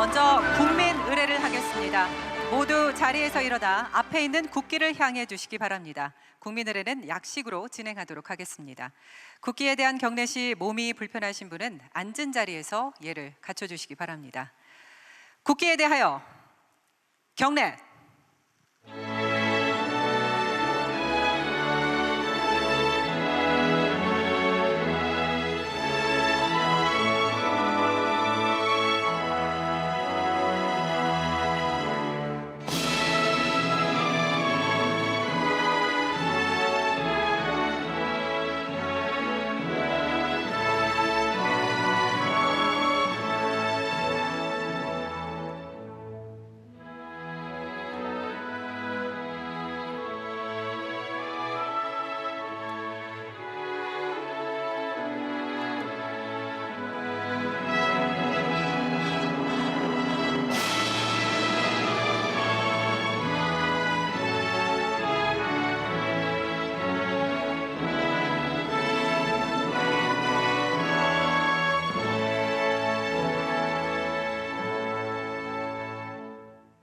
먼저 국민 의례를 하겠습니다. 모두 자리에서 일어나 앞에 있는 국기를 향해 주시기 바랍니다. 국민 의례는 약식으로 진행하도록 하겠습니다. 국기에 대한 경례 시 몸이 불편하신 분은 앉은 자리에서 예를 갖춰주시기 바랍니다. 국기에 대하여 경례.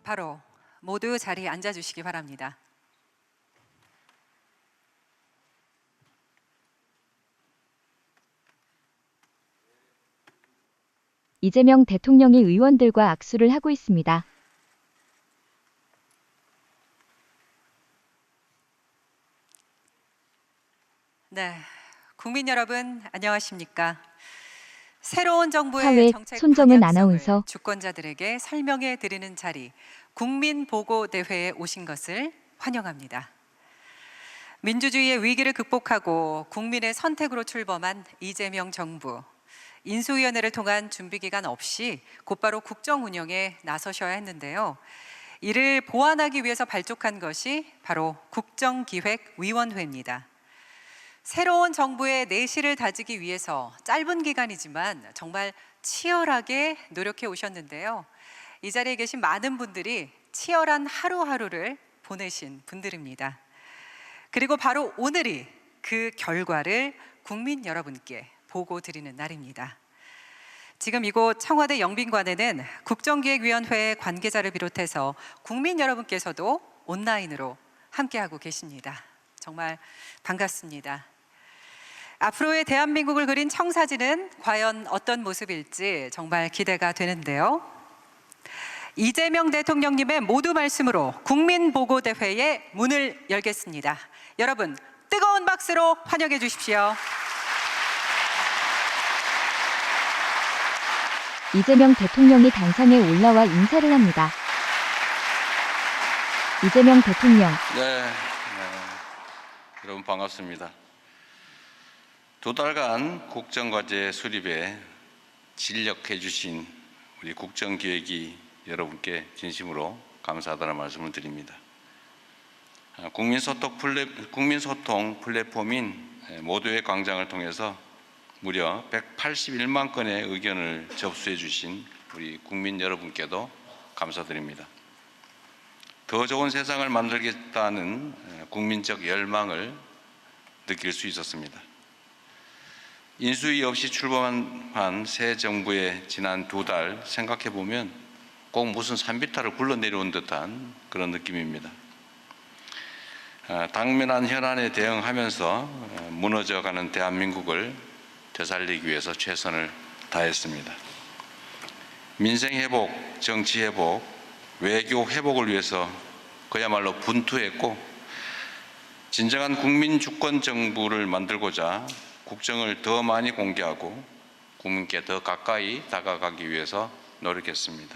바로 모두 자리에 앉아주시기 바랍니다. 이재명 대통령이 의원들과 악수를 하고 있습니다. 네, 국민 여러분 안녕하십니까? 새로운 정부의 사회 정책 손정은 방향성을 아나운서. 주권자들에게 설명해 드리는 자리 국민보고대회에 오신 것을 환영합니다. 민주주의의 위기를 극복하고 국민의 선택으로 출범한 이재명 정부, 인수위원회를 통한 준비기간 없이 곧바로 국정 운영에 나서셔야 했는데요. 이를 보완하기 위해서 발족한 것이 바로 국정기획위원회입니다. 새로운 정부의 내실을 다지기 위해서 짧은 기간이지만 정말 치열하게 노력해 오셨는데요. 이 자리에 계신 많은 분들이 치열한 하루하루를 보내신 분들입니다. 그리고 바로 오늘이 그 결과를 국민 여러분께 보고 드리는 날입니다. 지금 이곳 청와대 영빈관에는 국정기획위원회 관계자를 비롯해서 국민 여러분께서도 온라인으로 함께하고 계십니다. 정말 반갑습니다. 앞으로의 대한민국을 그린 청사진은 과연 어떤 모습일지 정말 기대가 되는데요. 이재명 대통령님의 모두 말씀으로 국민보고대회의 문을 열겠습니다. 여러분 뜨거운 박수로 환영해 주십시오. 이재명 대통령이 단상에 올라와 인사를 합니다. 이재명 대통령. 네, 여러분 반갑습니다. 두 달간 국정과제 수립에 진력해 주신 우리 국정기획위 여러분께 진심으로 감사하다는 말씀을 드립니다. 국민소통 플랫폼인 모두의 광장을 통해서 무려 181만 건의 의견을 접수해 주신 우리 국민 여러분께도 감사드립니다. 더 좋은 세상을 만들겠다는 국민적 열망을 느낄 수 있었습니다. 인수위 없이 출범한 새 정부의 지난 두 달 생각해 보면 꼭 무슨 산비탈을 굴러내려온 듯한 그런 느낌입니다. 당면한 현안에 대응하면서 무너져가는 대한민국을 되살리기 위해서 최선을 다했습니다. 민생 회복, 정치 회복, 외교 회복을 위해서 그야말로 분투했고 진정한 국민 주권 정부를 만들고자 국정을 더 많이 공개하고 국민께 더 가까이 다가가기 위해서 노력했습니다.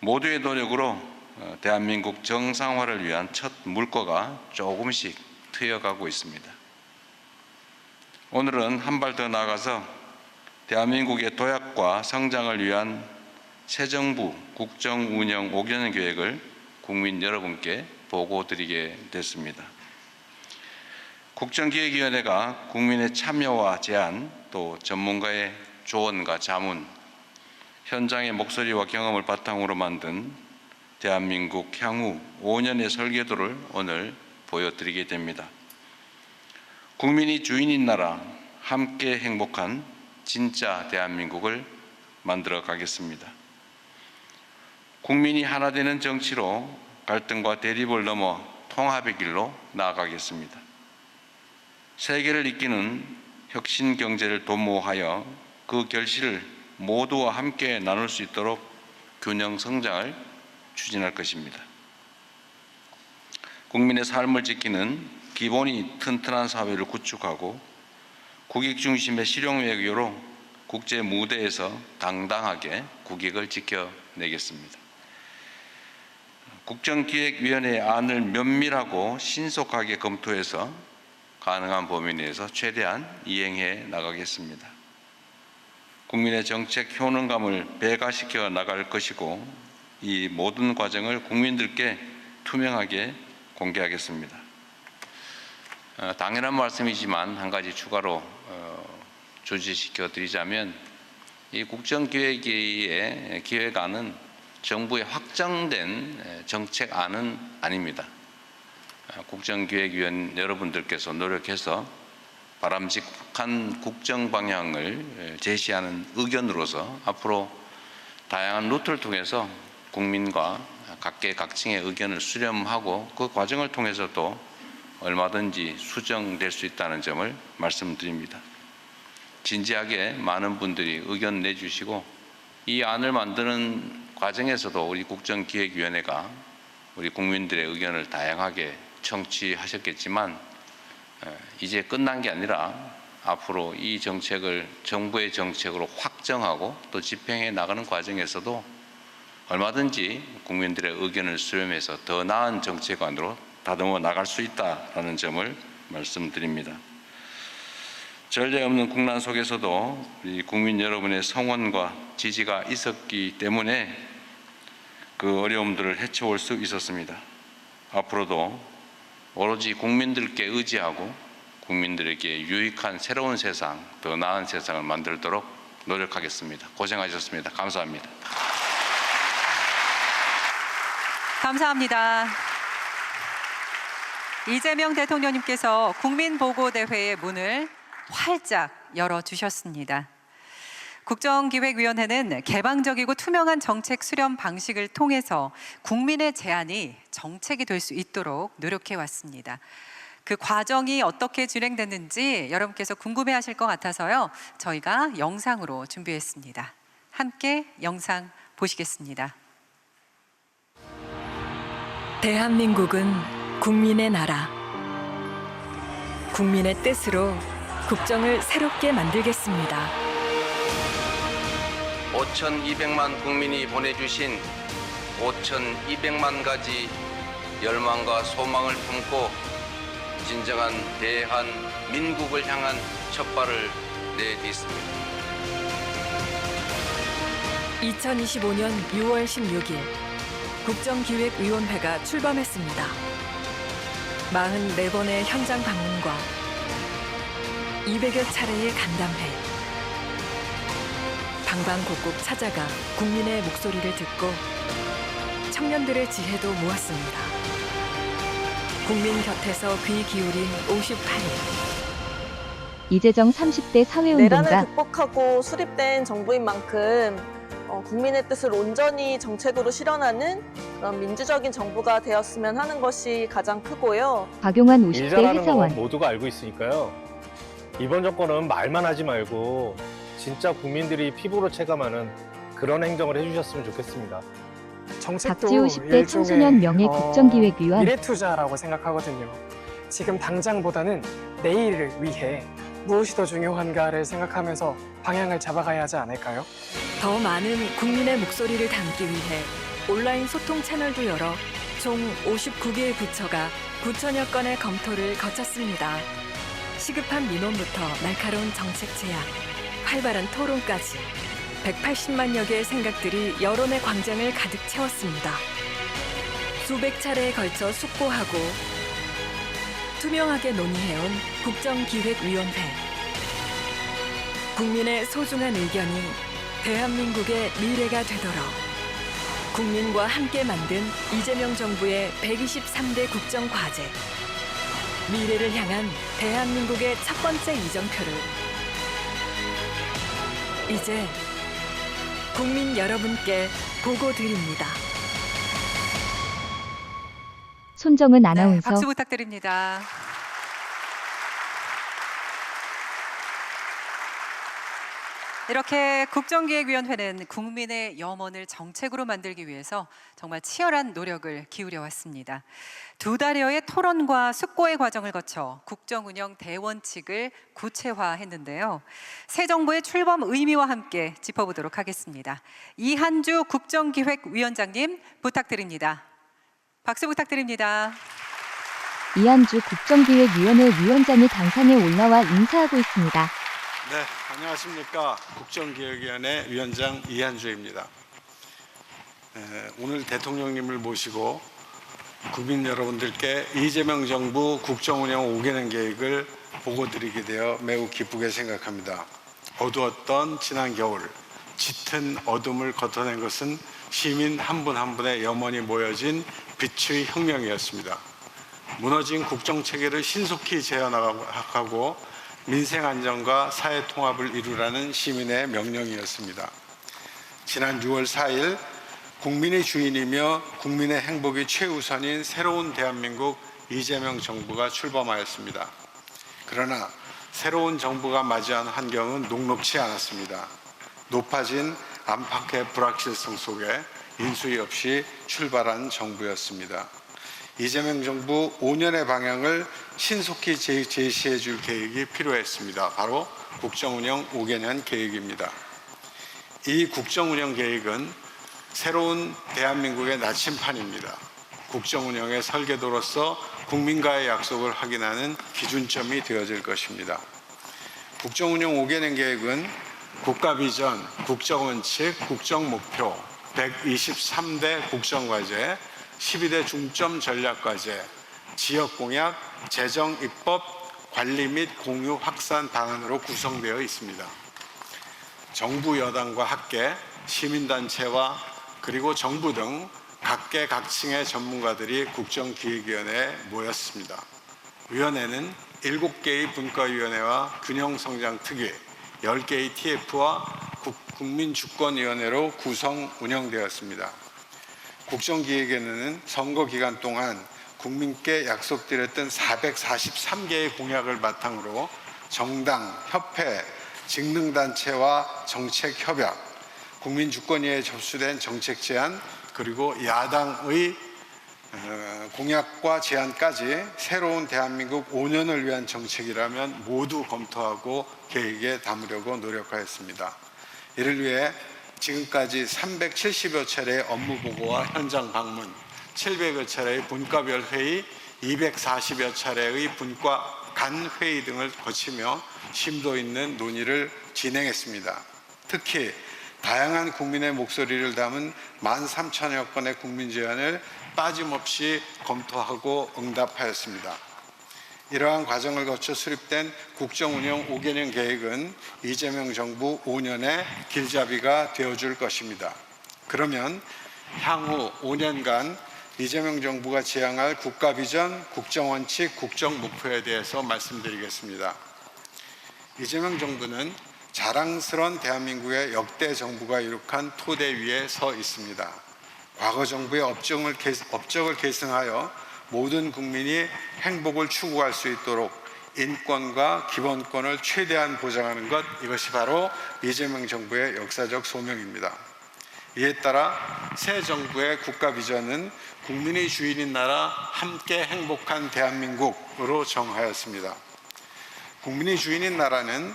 모두의 노력으로 대한민국 정상화를 위한 첫 물꼬가 조금씩 트여가고 있습니다. 오늘은 한 발 더 나아가서 대한민국의 도약과 성장을 위한 새 정부 국정 운영 5개년 계획을 국민 여러분께 보고드리게 됐습니다. 국정기획위원회가 국민의 참여와 제안, 또 전문가의 조언과 자문, 현장의 목소리와 경험을 바탕으로 만든 대한민국 향후 5년의 설계도를 오늘 보여드리게 됩니다. 국민이 주인인 나라, 함께 행복한 진짜 대한민국을 만들어 가겠습니다. 국민이 하나 되는 정치로 갈등과 대립을 넘어 통합의 길로 나아가겠습니다. 세계를 이끄는 혁신 경제를 도모하여 그 결실을 모두와 함께 나눌 수 있도록 균형 성장을 추진할 것입니다. 국민의 삶을 지키는 기본이 튼튼한 사회를 구축하고 국익 중심의 실용 외교로 국제 무대에서 당당하게 국익을 지켜내겠습니다. 국정기획위원회의 안을 면밀하고 신속하게 검토해서 가능한 범위 내에서 최대한 이행해 나가겠습니다. 국민의 정책 효능감을 배가시켜 나갈 것이고 이 모든 과정을 국민들께 투명하게 공개하겠습니다. 당연한 말씀이지만 한 가지 추가로 조지시켜 드리자면 이 국정기획위의 기획안은 정부의 확정된 정책안은 아닙니다. 국정기획위원 여러분들께서 노력해서 바람직한 국정 방향을 제시하는 의견으로서 앞으로 다양한 루트를 통해서 국민과 각계각층의 의견을 수렴하고 그 과정을 통해서도 얼마든지 수정될 수 있다는 점을 말씀드립니다. 진지하게 많은 분들이 의견 내주시고 이 안을 만드는 과정에서도 우리 국정기획위원회가 우리 국민들의 의견을 다양하게 청취하셨겠지만 이제 끝난 게 아니라 앞으로 이 정책을 정부의 정책으로 확정하고 또 집행해 나가는 과정에서도 얼마든지 국민들의 의견을 수렴해서 더 나은 정책안으로 다듬어 나갈 수 있다는 점을 말씀드립니다. 전례 없는 국난 속에서도 우리 국민 여러분의 성원과 지지가 있었기 때문에 그 어려움들을 헤쳐올 수 있었습니다. 앞으로도 오로지 국민들께 의지하고 국민들에게 유익한 새로운 세상, 더 나은 세상을 만들도록 노력하겠습니다. 고생하셨습니다. 감사합니다. 감사합니다. 이재명 대통령님께서 국민보고대회의 문을 활짝 열어주셨습니다. 국정기획위원회는 개방적이고 투명한 정책 수렴 방식을 통해서 국민의 제안이 정책이 될 수 있도록 노력해 왔습니다. 그 과정이 어떻게 진행됐는지 여러분께서 궁금해하실 것 같아서요. 저희가 영상으로 준비했습니다. 함께 영상 보시겠습니다. 대한민국은 국민의 나라. 국민의 뜻으로 국정을 새롭게 만들겠습니다. 5,200만 국민이 보내주신 5,200만 가지 열망과 소망을 품고 진정한 대한민국을 향한 첫발을 내딛습니다. 2025년 6월 16일 국정기획위원회가 출범했습니다. 44번의 현장 방문과 200여 차례의 간담회, 방방곡곡 찾아가 국민의 목소리를 듣고 청년들의 지혜도 모았습니다. 국민 곁에서 귀 기울인 58일. 이재정 30대 사회운동가. 내란을 극복하고 수립된 정부인 만큼 국민의 뜻을 온전히 정책으로 실현하는 그런 민주적인 정부가 되었으면 하는 것이 가장 크고요. 박용환 50대 일자라는 건 회사원. 모두가 알고 있으니까요. 이번 정권은 말만 하지 말고 진짜 국민들이 피부로 체감하는 그런 행정을 해주셨으면 좋겠습니다. 정책도 박지우 10대 일종의, 청소년 명예 국정기획위원. 미래 투자라고 생각하거든요. 지금 당장보다는 내일을 위해 무엇이 더 중요한가를 생각하면서 방향을 잡아가야 하지 않을까요? 더 많은 국민의 목소리를 담기 위해 온라인 소통 채널도 열어 총 59개의 부처가 9천여 건의 검토를 거쳤습니다. 시급한 민원부터 날카로운 정책 제안, 활발한 토론까지 180만여 개의 생각들이 여론의 광장을 가득 채웠습니다. 수백 차례에 걸쳐 숙고하고 투명하게 논의해온 국정기획위원회. 국민의 소중한 의견이 대한민국의 미래가 되도록 국민과 함께 만든 이재명 정부의 123대 국정과제. 미래를 향한 대한민국의 첫 번째 이정표를 이제 국민 여러분께 보고 드립니다. 손정은 네, 아나운서. 박수 부탁드립니다. 이렇게 국정기획위원회는 국민의 염원을 정책으로 만들기 위해서 정말 치열한 노력을 기울여 왔습니다. 2달여의 토론과 숙고의 과정을 거쳐 국정운영 대원칙을 구체화했는데요. 새 정부의 출범 의미와 함께 짚어보도록 하겠습니다. 이한주 국정기획위원장님 부탁드립니다. 박수 부탁드립니다. 이한주 국정기획위원회 위원장이 단상에 올라와 인사하고 있습니다. 네, 안녕하십니까. 국정기획위원회 위원장 이한주입니다. 오늘 대통령님을 모시고 국민 여러분들께 이재명 정부 국정운영 5개년 계획을 보고드리게 되어 매우 기쁘게 생각합니다. 어두웠던 지난 겨울, 짙은 어둠을 걷어낸 것은 시민 한 분 한 분의 염원이 모여진 빛의 혁명이었습니다. 무너진 국정체계를 신속히 재현하고 민생 안정과 사회 통합을 이루라는 시민의 명령이었습니다. 지난 6월 4일 국민의 주인이며 국민의 행복이 최우선인 새로운 대한민국 이재명 정부가 출범하였습니다. 그러나 새로운 정부가 맞이한 환경은 녹록치 않았습니다. 높아진 안팎의 불확실성 속에 인수위 없이 출발한 정부였습니다. 이재명 정부 5년의 방향을 신속히 제시해 줄 계획이 필요했습니다. 바로 국정운영 5개년 계획입니다. 이 국정운영 계획은 새로운 대한민국의 나침판입니다. 국정운영의 설계도로서 국민과의 약속을 확인하는 기준점이 되어질 것입니다. 국정운영 5개년 계획은 국가비전, 국정원칙, 국정목표, 123대 국정과제, 12대 중점 전략과제, 지역공약, 재정입법, 관리 및 공유 확산 방안으로 구성되어 있습니다. 정부 여당과 학계, 시민단체와 그리고 정부 등 각계 각층의 전문가들이 국정기획위원회에 모였습니다. 위원회는 7개의 분과위원회와 균형성장특위, 10개의 TF와 국민주권위원회로 구성 운영되었습니다. 국정기획위원회는 선거 기간 동안 국민께 약속드렸던 443개의 공약을 바탕으로 정당, 협회, 직능단체와 정책협약, 국민주권위에 접수된 정책 제안, 그리고 야당의 공약과 제안까지 새로운 대한민국 5년을 위한 정책이라면 모두 검토하고 계획에 담으려고 노력하였습니다. 이를 위해 지금까지 370여 차례의 업무 보고와 현장 방문, 700여 차례의 분과별 회의, 240여 차례의 분과 간 회의 등을 거치며 심도 있는 논의를 진행했습니다. 특히 다양한 국민의 목소리를 담은 13,000여 건의 국민 제안을 빠짐없이 검토하고 응답하였습니다. 이러한 과정을 거쳐 수립된 국정운영 5개년 계획은 이재명 정부 5년의 길잡이가 되어줄 것입니다. 그러면 향후 5년간 이재명 정부가 지향할 국가비전, 국정원칙, 국정목표에 대해서 말씀드리겠습니다. 이재명 정부는 자랑스러운 대한민국의 역대 정부가 이룩한 토대 위에 서 있습니다. 과거 정부의 업적을 계승하여 모든 국민이 행복을 추구할 수 있도록 인권과 기본권을 최대한 보장하는 것, 이것이 바로 이재명 정부의 역사적 소명입니다. 이에 따라 새 정부의 국가 비전은 국민의 주인인 나라 함께 행복한 대한민국으로 정하였습니다. 국민의 주인인 나라는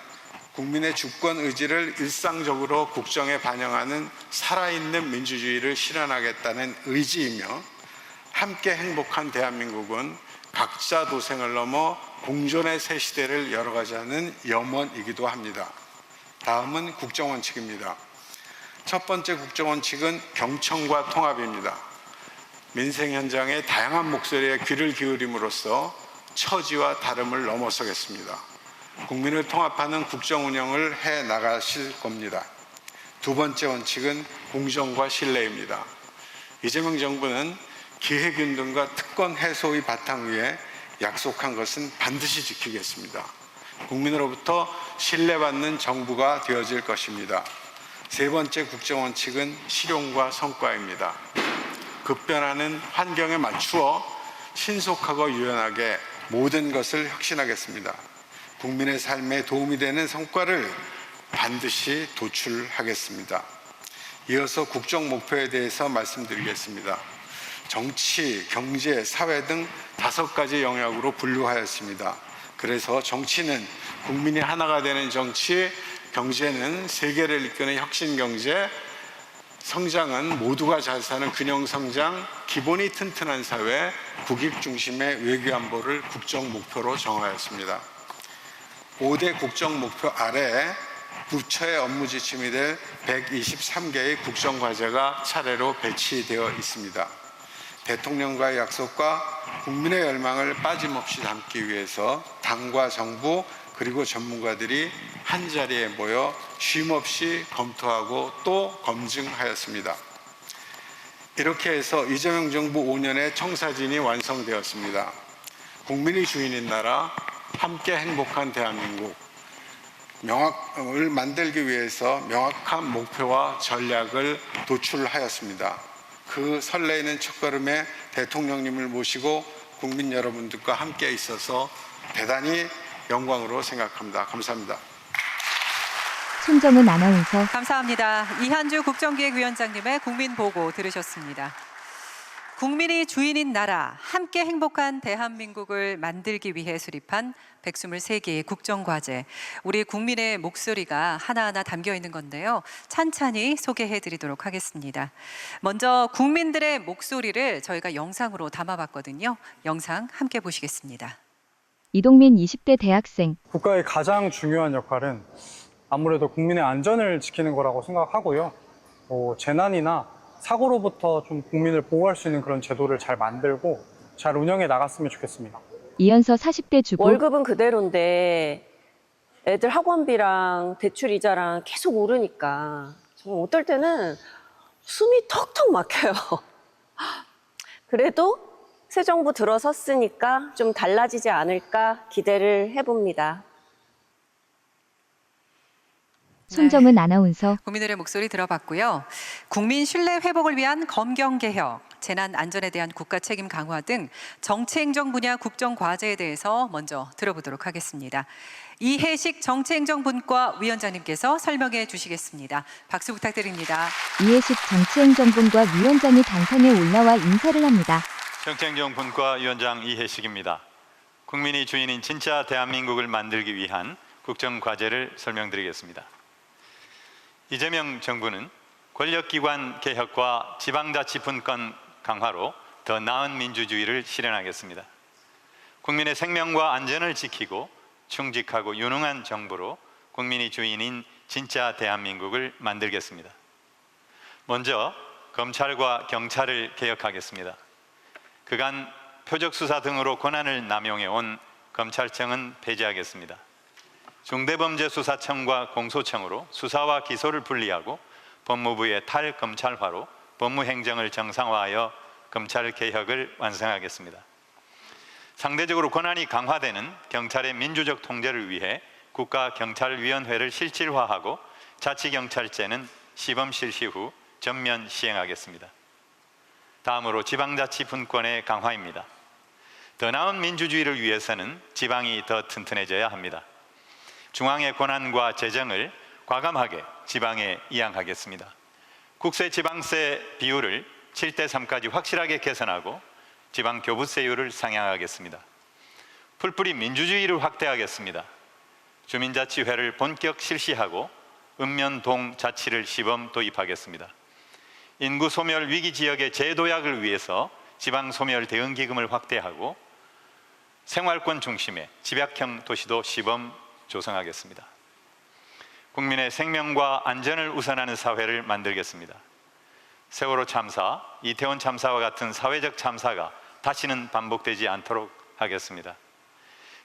국민의 주권 의지를 일상적으로 국정에 반영하는 살아있는 민주주의를 실현하겠다는 의지이며, 함께 행복한 대한민국은 각자 도생을 넘어 공존의 새 시대를 열어가자는 염원이기도 합니다. 다음은 국정원칙입니다. 첫 번째 국정원칙은 경청과 통합입니다. 민생 현장의 다양한 목소리에 귀를 기울임으로써 처지와 다름을 넘어서겠습니다. 국민을 통합하는 국정 운영을 해 나가실 겁니다. 두 번째 원칙은 공정과 신뢰입니다. 이재명 정부는 기획윤등과 특권 해소의 바탕 위에 약속한 것은 반드시 지키겠습니다. 국민으로부터 신뢰받는 정부가 되어질 것입니다. 세 번째 국정원칙은 실용과 성과입니다. 급변하는 환경에 맞추어 신속하고 유연하게 모든 것을 혁신하겠습니다. 국민의 삶에 도움이 되는 성과를 반드시 도출하겠습니다. 이어서 국정 목표에 대해서 말씀드리겠습니다. 정치, 경제, 사회 등 5가지 영역으로 분류하였습니다. 그래서 정치는 국민이 하나가 되는 정치, 경제는 세계를 이끄는 혁신 경제, 성장은 모두가 잘 사는 균형 성장, 기본이 튼튼한 사회, 국익 중심의 외교 안보를 국정 목표로 정하였습니다. 5대 국정 목표 아래 부처의 업무 지침이 될 123개의 국정 과제가 차례로 배치되어 있습니다. 대통령과의 약속과 국민의 열망을 빠짐없이 담기 위해서 당과 정부 그리고 전문가들이 한자리에 모여 쉼없이 검토하고 또 검증하였습니다. 이렇게 해서 이재명 정부 5년의 청사진이 완성되었습니다. 국민이 주인인 나라, 함께 행복한 대한민국 명확을 만들기 위해서 명확한 목표와 전략을 도출하였습니다. 그 설레이는 첫걸음에 대통령님을 모시고 국민 여러분들과 함께 있어서 대단히 영광으로 생각합니다. 감사합니다. 손정은 아나운서. 감사합니다. 이한주 국정기획위원장님의 국민보고 들으셨습니다. 국민이 주인인 나라, 함께 행복한 대한민국을 만들기 위해 수립한 123개의 국정과제. 우리 국민의 목소리가 하나하나 담겨 있는 건데요. 찬찬히 소개해 드리도록 하겠습니다. 먼저 국민들의 목소리를 저희가 영상으로 담아봤거든요. 영상 함께 보시겠습니다. 이동민 20대 대학생. 국가의 가장 중요한 역할은 아무래도 국민의 안전을 지키는 거라고 생각하고요. 재난이나 사고로부터 좀 국민을 보호할 수 있는 그런 제도를 잘 만들고 잘 운영해 나갔으면 좋겠습니다. 이연서 40대 주부. 월급은 그대로인데 애들 학원비랑 대출 이자랑 계속 오르니까 정말 어떨 때는 숨이 턱턱 막혀요. 그래도 새 정부 들어섰으니까 좀 달라지지 않을까 기대를 해봅니다. 손정은 아나운서. 국민들의 목소리 들어봤고요. 국민 신뢰 회복을 위한 검경개혁, 재난 안전에 대한 국가 책임 강화 등 정치행정 분야 국정 과제에 대해서 먼저 들어보도록 하겠습니다. 이해식 정치행정분과 위원장님께서 설명해 주시겠습니다. 박수 부탁드립니다. 이해식 정치행정분과 위원장이 단상에 올라와 인사를 합니다. 정치행정분과 위원장 이해식입니다. 국민이 주인인 진짜 대한민국을 만들기 위한 국정 과제를 설명드리겠습니다. 이재명 정부는 권력기관 개혁과 지방자치분권 강화로 더 나은 민주주의를 실현하겠습니다. 국민의 생명과 안전을 지키고 충직하고 유능한 정부로 국민이 주인인 진짜 대한민국을 만들겠습니다. 먼저 검찰과 경찰을 개혁하겠습니다. 그간 표적수사 등으로 권한을 남용해온 검찰청은 폐지하겠습니다. 중대범죄수사청과 공소청으로 수사와 기소를 분리하고 법무부의 탈검찰화로 법무행정을 정상화하여 검찰개혁을 완성하겠습니다. 상대적으로 권한이 강화되는 경찰의 민주적 통제를 위해 국가경찰위원회를 실질화하고 자치경찰제는 시범 실시 후 전면 시행하겠습니다. 다음으로 지방자치분권의 강화입니다. 더 나은 민주주의를 위해서는 지방이 더 튼튼해져야 합니다. 중앙의 권한과 재정을 과감하게 지방에 이양하겠습니다. 국세 지방세 비율을 7대3까지 확실하게 개선하고 지방 교부세율을 상향하겠습니다. 풀뿌리 민주주의를 확대하겠습니다. 주민자치회를 본격 실시하고 읍면동 자치를 시범 도입하겠습니다. 인구 소멸 위기 지역의 재도약을 위해서 지방 소멸 대응 기금을 확대하고 생활권 중심의 집약형 도시도 시범 조성하겠습니다. 국민의 생명과 안전을 우선하는 사회를 만들겠습니다. 세월호 참사, 이태원 참사와 같은 사회적 참사가 다시는 반복되지 않도록 하겠습니다.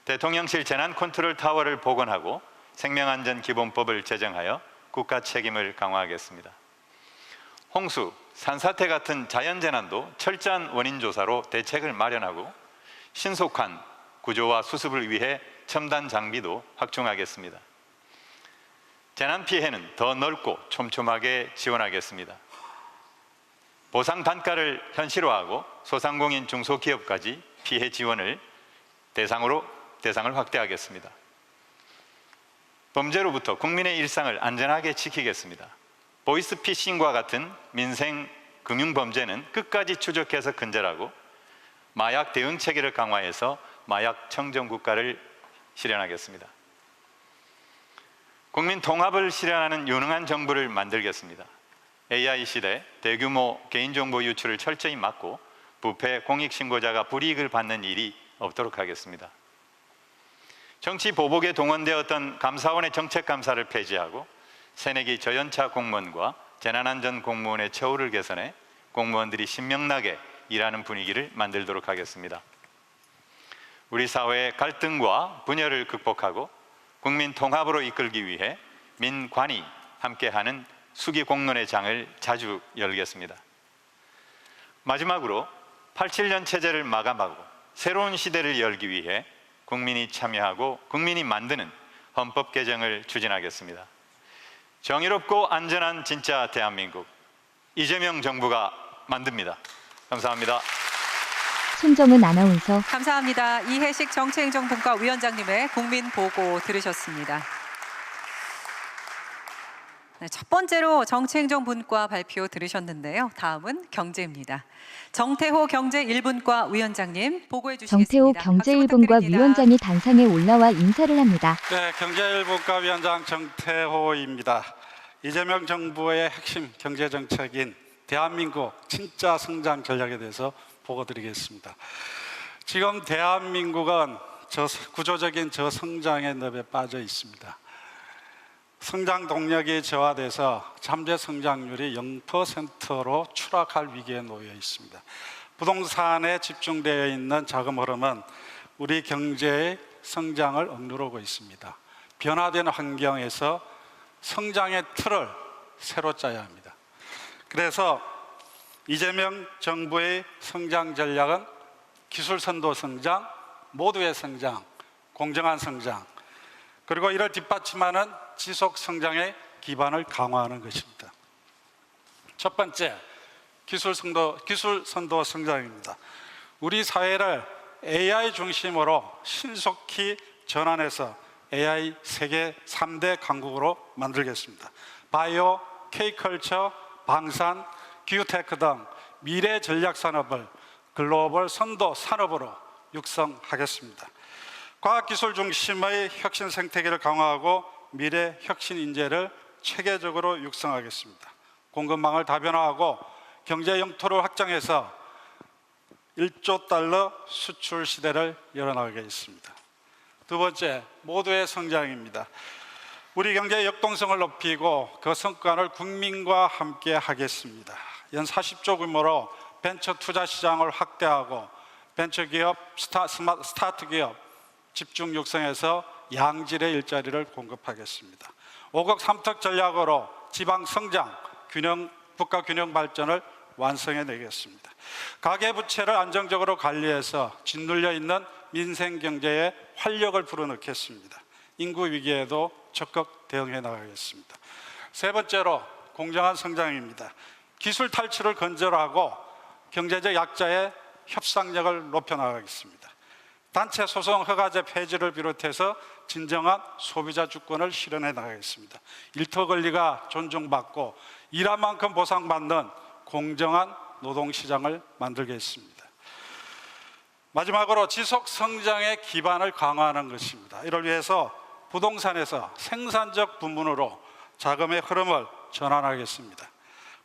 대통령실 재난컨트롤타워를 복원하고 생명안전기본법을 제정하여 국가 책임을 강화하겠습니다. 홍수, 산사태 같은 자연재난도 철저한 원인조사로 대책을 마련하고 신속한 구조와 수습을 위해 첨단 장비도 확충하겠습니다. 재난 피해는 더 넓고 촘촘하게 지원하겠습니다. 보상 단가를 현실화하고 소상공인 중소기업까지 피해 지원을 대상을 확대하겠습니다. 범죄로부터 국민의 일상을 안전하게 지키겠습니다. 보이스피싱과 같은 민생 금융 범죄는 끝까지 추적해서 근절하고 마약 대응 체계를 강화해서 마약 청정 국가를 실현하겠습니다. 국민 통합을 실현하는 유능한 정부를 만들겠습니다. AI 시대 대규모 개인정보 유출을 철저히 막고 부패 공익신고자가 불이익을 받는 일이 없도록 하겠습니다. 정치 보복에 동원되었던 감사원의 정책감사를 폐지하고 새내기 저연차 공무원과 재난안전 공무원의 처우를 개선해 공무원들이 신명나게 일하는 분위기를 만들도록 하겠습니다. 우리 사회의 갈등과 분열을 극복하고 국민 통합으로 이끌기 위해 민관이 함께하는 수기공론의 장을 자주 열겠습니다. 마지막으로 87년 체제를 마감하고 새로운 시대를 열기 위해 국민이 참여하고 국민이 만드는 헌법 개정을 추진하겠습니다. 정의롭고 안전한 진짜 대한민국, 이재명 정부가 만듭니다. 감사합니다. 손정은 아나운서. 감사합니다. 이해식 정치행정분과 위원장님의 국민 보고 들으셨습니다. 네, 첫 번째로 정치행정분과 발표 들으셨는데요. 다음은 경제입니다. 정태호 경제 1분과 위원장님 보고해 주시겠습니다. 정태호 경제 1분과 위원장이 단상에 올라와 인사를 합니다. 네, 경제 1분과 위원장 정태호입니다. 이재명 정부의 핵심 경제 정책인 대한민국 진짜 성장 전략에 대해서 보고 드리겠습니다. 지금 대한민국은 구조적인 저성장의 늪에 빠져 있습니다. 성장 동력이 저하돼서 잠재 성장률이 0%로 추락할 위기에 놓여 있습니다. 부동산에 집중되어 있는 자금 흐름은 우리 경제의 성장을 억누르고 있습니다. 변화된 환경에서 성장의 틀을 새로 짜야 합니다. 그래서 이재명 정부의 성장 전략은 기술 선도 성장, 모두의 성장, 공정한 성장, 그리고 이를 뒷받침하는 지속 성장의 기반을 강화하는 것입니다. 첫 번째, 기술 선도 성장입니다. 우리 사회를 AI 중심으로 신속히 전환해서 AI 세계 3대 강국으로 만들겠습니다. 바이오, K컬처, 방산, 기후테크 등 미래 전략 산업을 글로벌 선도 산업으로 육성하겠습니다. 과학기술 중심의 혁신 생태계를 강화하고 미래 혁신 인재를 체계적으로 육성하겠습니다. 공급망을 다변화하고 경제 영토를 확장해서 1조 달러 수출 시대를 열어나가겠습니다. 두 번째, 모두의 성장입니다. 우리 경제의 역동성을 높이고 그 성과를 국민과 함께 하겠습니다. 연 40조 규모로 벤처 투자 시장을 확대하고 벤처기업, 스타트 기업 집중 육성해서 양질의 일자리를 공급하겠습니다. 5국 3특 전략으로 지방 성장, 국가 균형 발전을 완성해내겠습니다. 가계부채를 안정적으로 관리해서 짓눌려 있는 민생 경제에 활력을 불어넣겠습니다. 인구 위기에도 적극 대응해 나가겠습니다. 세 번째로 공정한 성장입니다. 기술 탈취를 근절하고 경제적 약자의 협상력을 높여 나가겠습니다. 단체 소송 허가제 폐지를 비롯해서 진정한 소비자 주권을 실현해 나가겠습니다. 일터 권리가 존중받고 일한 만큼 보상받는 공정한 노동시장을 만들겠습니다. 마지막으로 지속 성장의 기반을 강화하는 것입니다. 이를 위해서 부동산에서 생산적 부문으로 자금의 흐름을 전환하겠습니다.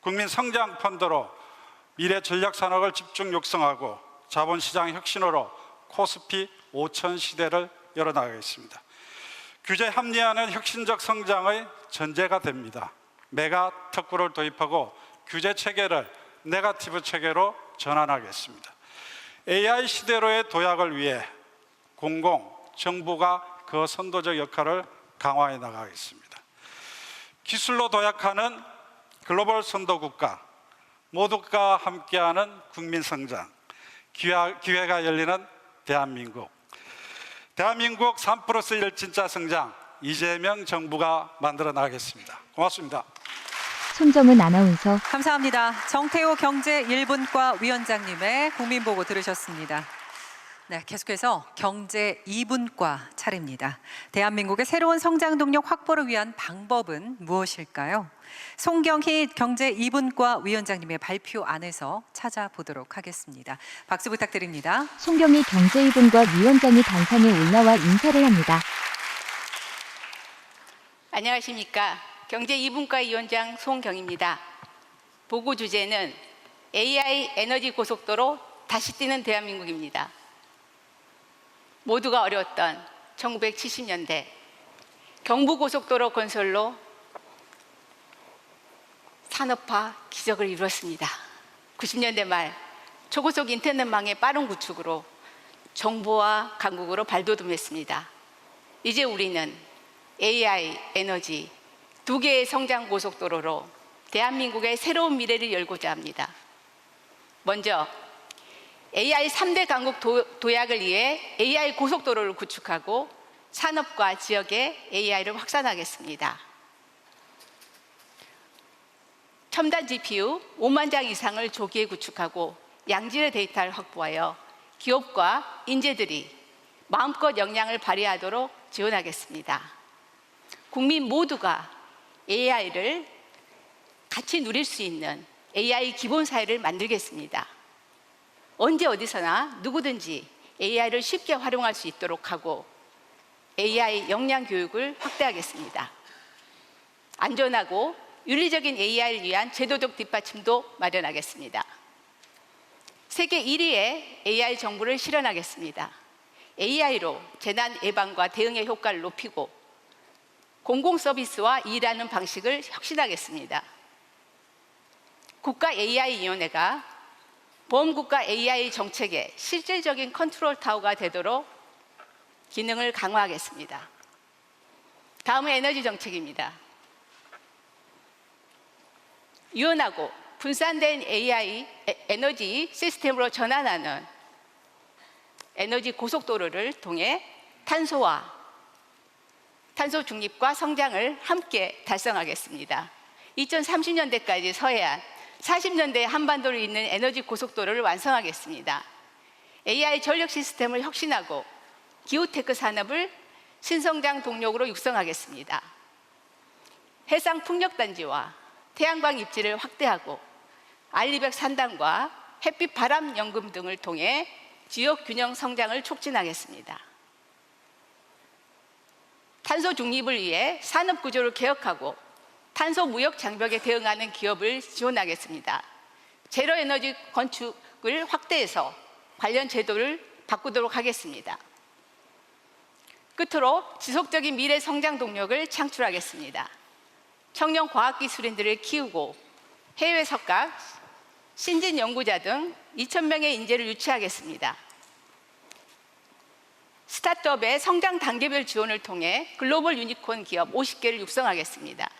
국민 성장 펀드로 미래 전략 산업을 집중 육성하고 자본시장 혁신으로 코스피 5천 시대를 열어나가겠습니다. 규제 합리화는 혁신적 성장의 전제가 됩니다. 메가 특구를 도입하고 규제 체계를 네거티브 체계로 전환하겠습니다. AI 시대로의 도약을 위해 정부가 그 선도적 역할을 강화해 나가겠습니다. 기술로 도약하는 글로벌 선도 국가, 모두가 함께하는 국민 성장, 기회가 열리는 대한민국 3+1 진짜 성장, 이재명 정부가 만들어 나가겠습니다. 고맙습니다. 손정은 아나운서. 감사합니다. 정태호 경제 1분과 위원장님의 국민보고 들으셨습니다. 네, 계속해서 경제 2분과 차례입니다. 대한민국의 새로운 성장 동력 확보를 위한 방법은 무엇일까요? 송경희 경제 2분과 위원장님의 발표 안에서 찾아보도록 하겠습니다. 박수 부탁드립니다. 송경희 경제 2분과 위원장이 단상에 올라와 인사를 합니다. 안녕하십니까. 경제 2분과 위원장 송경입니다. 보고 주제는 AI 에너지 고속도로 다시 뛰는 대한민국입니다. 모두가 어려웠던 1970년대 경부고속도로 건설로 산업화 기적을 이루었습니다. 90년대 말 초고속 인터넷망의 빠른 구축으로 정보화 강국으로 발돋움했습니다. 이제 우리는 AI, 에너지 두 개의 성장 고속도로로 대한민국의 새로운 미래를 열고자 합니다. 먼저 AI 3대 강국 도약을 위해 AI 고속도로를 구축하고 산업과 지역에 AI를 확산하겠습니다. 첨단 GPU 5만 장 이상을 조기에 구축하고 양질의 데이터를 확보하여 기업과 인재들이 마음껏 역량을 발휘하도록 지원하겠습니다. 국민 모두가 AI를 같이 누릴 수 있는 AI 기본 사회를 만들겠습니다. 언제 어디서나 누구든지 AI를 쉽게 활용할 수 있도록 하고 AI 역량 교육을 확대하겠습니다. 안전하고 윤리적인 AI를 위한 제도적 뒷받침도 마련하겠습니다. 세계 1위의 AI 정부를 실현하겠습니다. AI로 재난 예방과 대응의 효과를 높이고 공공 서비스와 일하는 방식을 혁신하겠습니다. 국가 AI위원회가 범국가 AI 정책의 실질적인 컨트롤 타워가 되도록 기능을 강화하겠습니다. 다음은 에너지 정책입니다. 유연하고 분산된 AI 에너지 시스템으로 전환하는 에너지 고속도로를 통해 탄소 중립과 성장을 함께 달성하겠습니다. 2030년대까지 서해안, 40년대에 한반도를 잇는 에너지 고속도로를 완성하겠습니다. AI 전력 시스템을 혁신하고 기후테크 산업을 신성장 동력으로 육성하겠습니다. 해상 풍력단지와 태양광 입지를 확대하고 알리백 산단과 햇빛 바람 연금 등을 통해 지역 균형 성장을 촉진하겠습니다. 탄소 중립을 위해 산업 구조를 개혁하고 탄소 무역 장벽에 대응하는 기업을 지원하겠습니다. 제로 에너지 건축을 확대해서 관련 제도를 바꾸도록 하겠습니다. 끝으로 지속적인 미래 성장 동력을 창출하겠습니다. 청년 과학기술인들을 키우고 해외 석각, 신진 연구자 등 2,000명의 인재를 유치하겠습니다. 스타트업의 성장 단계별 지원을 통해 글로벌 유니콘 기업 50개를 육성하겠습니다.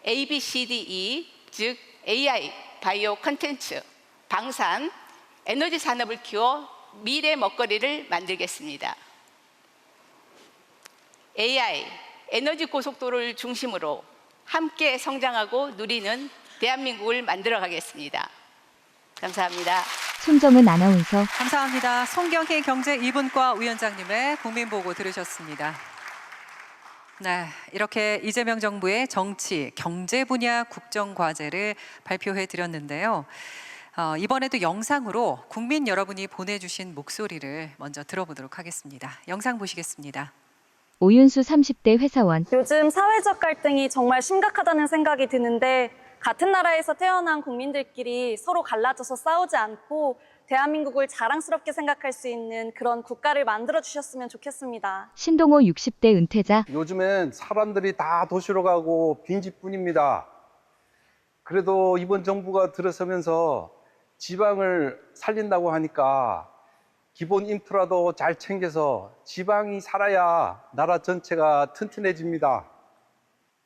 ABCDE, 즉 AI, 바이오 컨텐츠, 방산, 에너지 산업을 키워 미래 먹거리를 만들겠습니다. AI, 에너지 고속도로를 중심으로 함께 성장하고 누리는 대한민국을 만들어 가겠습니다. 감사합니다. 손정은 아나운서. 감사합니다. 송경희 경제 2분과 위원장님의 국민보고 들으셨습니다. 네, 이렇게 이재명 정부의 정치, 경제 분야 국정과제를 발표해 드렸는데요. 이번에도 영상으로 국민 여러분이 보내주신 목소리를 먼저 들어보도록 하겠습니다. 영상 보시겠습니다. 오윤수 30대 회사원. 요즘 사회적 갈등이 정말 심각하다는 생각이 드는데 같은 나라에서 태어난 국민들끼리 서로 갈라져서 싸우지 않고 대한민국을 자랑스럽게 생각할 수 있는 그런 국가를 만들어 주셨으면 좋겠습니다. 신동호 60대 은퇴자. 요즘엔 사람들이 다 도시로 가고 빈집뿐입니다. 그래도 이번 정부가 들어서면서 지방을 살린다고 하니까 기본 인프라도 잘 챙겨서 지방이 살아야 나라 전체가 튼튼해집니다.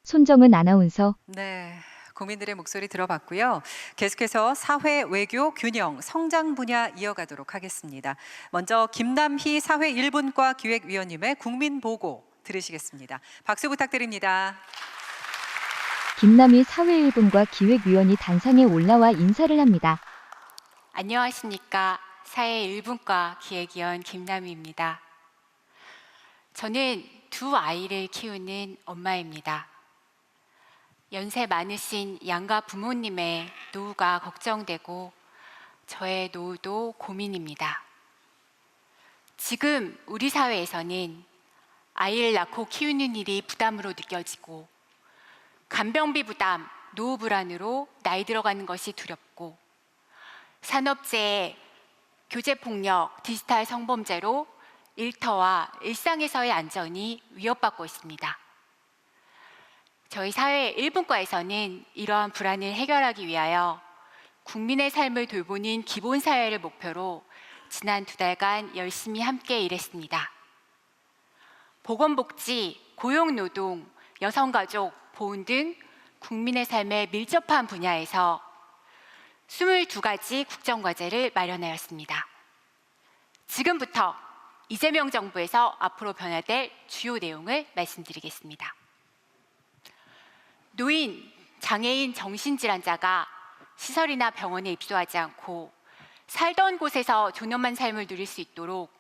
손정은 아나운서. 네, 국민들의 목소리 들어봤고요. 계속해서 사회 외교 균형 성장 분야 이어가도록 하겠습니다. 먼저 김남희 사회 1분과 기획위원님의 국민 보고 들으시겠습니다. 박수 부탁드립니다. 김남희 사회 1분과 기획위원이 단상에 올라와 인사를 합니다. 안녕하십니까. 사회 1분과 기획위원 김남희입니다. 저는 두 아이를 키우는 엄마입니다. 연세 많으신 양가 부모님의 노후가 걱정되고 저의 노후도 고민입니다. 지금 우리 사회에서는 아이를 낳고 키우는 일이 부담으로 느껴지고 간병비 부담, 노후 불안으로 나이 들어가는 것이 두렵고 산업재해, 교제폭력, 디지털 성범죄로 일터와 일상에서의 안전이 위협받고 있습니다. 저희 사회 1분과에서는 이러한 불안을 해결하기 위하여 국민의 삶을 돌보는 기본사회를 목표로 지난 2달간 열심히 함께 일했습니다. 보건복지, 고용노동, 여성가족, 보훈 등 국민의 삶에 밀접한 분야에서 22가지 국정과제를 마련하였습니다. 지금부터 이재명 정부에서 앞으로 변화될 주요 내용을 말씀드리겠습니다. 노인, 장애인, 정신질환자가 시설이나 병원에 입소하지 않고 살던 곳에서 존엄한 삶을 누릴 수 있도록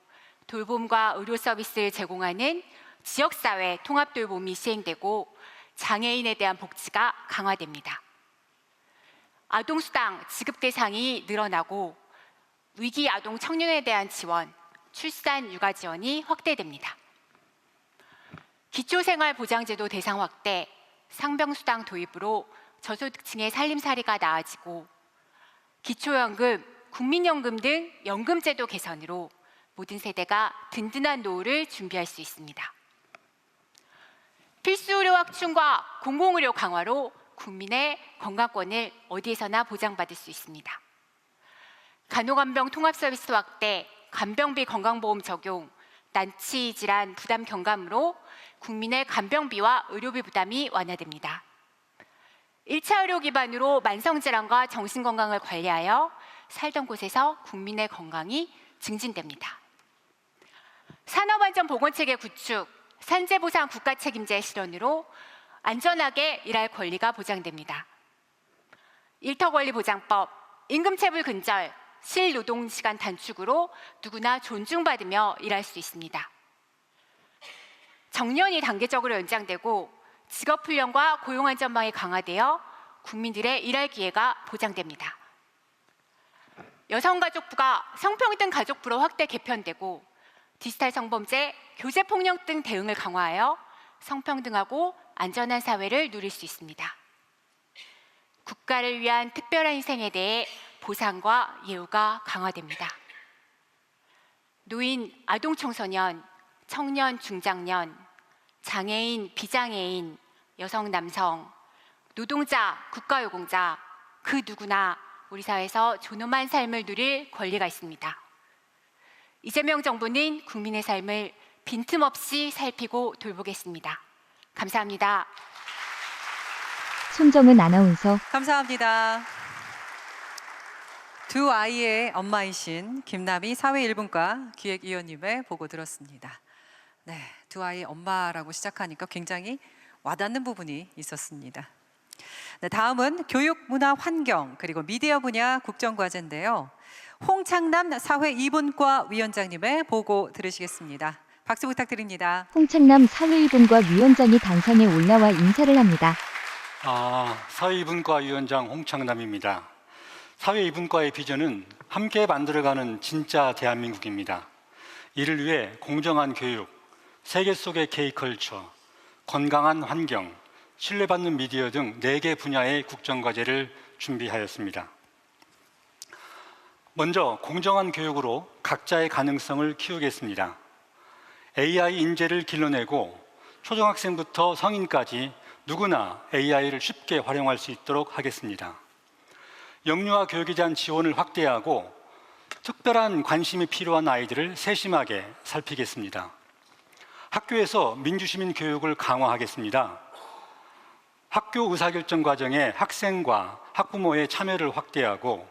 돌봄과 의료 서비스를 제공하는 지역사회 통합돌봄이 시행되고 장애인에 대한 복지가 강화됩니다. 아동수당 지급 대상이 늘어나고 위기 아동 청년에 대한 지원, 출산 육아 지원이 확대됩니다. 기초생활보장제도 대상 확대, 상병수당 도입으로 저소득층의 살림살이가 나아지고 기초연금, 국민연금 등 연금제도 개선으로 모든 세대가 든든한 노후를 준비할 수 있습니다. 필수의료 확충과 공공의료 강화로 국민의 건강권을 어디에서나 보장받을 수 있습니다. 간호간병 통합서비스 확대, 간병비 건강보험 적용, 난치질환 부담 경감으로 국민의 간병비와 의료비 부담이 완화됩니다. 1차 의료 기반으로 만성질환과 정신건강을 관리하여 살던 곳에서 국민의 건강이 증진됩니다. 산업안전보건체계 구축, 산재보상 국가책임제 실현으로 안전하게 일할 권리가 보장됩니다. 일터권리보장법, 임금체불 근절, 실노동시간 단축으로 누구나 존중받으며 일할 수 있습니다. 정년이 단계적으로 연장되고 직업훈련과 고용안전망이 강화되어 국민들의 일할 기회가 보장됩니다. 여성가족부가 성평등 가족부로 확대 개편되고 디지털 성범죄, 교제폭력 등 대응을 강화하여 성평등하고 안전한 사회를 누릴 수 있습니다. 국가를 위한 특별한 희생에 대해 보상과 예우가 강화됩니다. 노인, 아동 청소년, 청년, 중장년, 장애인, 비장애인, 여성, 남성, 노동자, 국가유공자, 그 누구나 우리 사회에서 존엄한 삶을 누릴 권리가 있습니다. 이재명 정부는 국민의 삶을 빈틈없이 살피고 돌보겠습니다. 감사합니다. 손정은 아나운서. 감사합니다. 두 아이의 엄마이신 김남희 사회 1분과 기획위원님의 보고 들었습니다. 네, 두 아이의 엄마라고 시작하니까 굉장히 와닿는 부분이 있었습니다. 네, 다음은 교육, 문화, 환경 그리고 미디어 분야 국정과제인데요. 홍창남 사회 2분과 위원장님의 보고 들으시겠습니다. 박수 부탁드립니다. 홍창남 사회 1분과 위원장이 단상에 올라와 인사를 합니다. 사회 2분과 위원장 홍창남입니다. 사회 2분과의 비전은 함께 만들어가는 진짜 대한민국입니다. 이를 위해 공정한 교육, 세계 속의 K컬처, 건강한 환경, 신뢰받는 미디어 등 4개 분야의 국정과제를 준비하였습니다. 먼저 공정한 교육으로 각자의 가능성을 키우겠습니다. AI 인재를 길러내고 초등학생부터 성인까지 누구나 AI를 쉽게 활용할 수 있도록 하겠습니다. 영유아 교육에 대한 지원을 확대하고 특별한 관심이 필요한 아이들을 세심하게 살피겠습니다. 학교에서 민주시민 교육을 강화하겠습니다. 학교 의사결정 과정에 학생과 학부모의 참여를 확대하고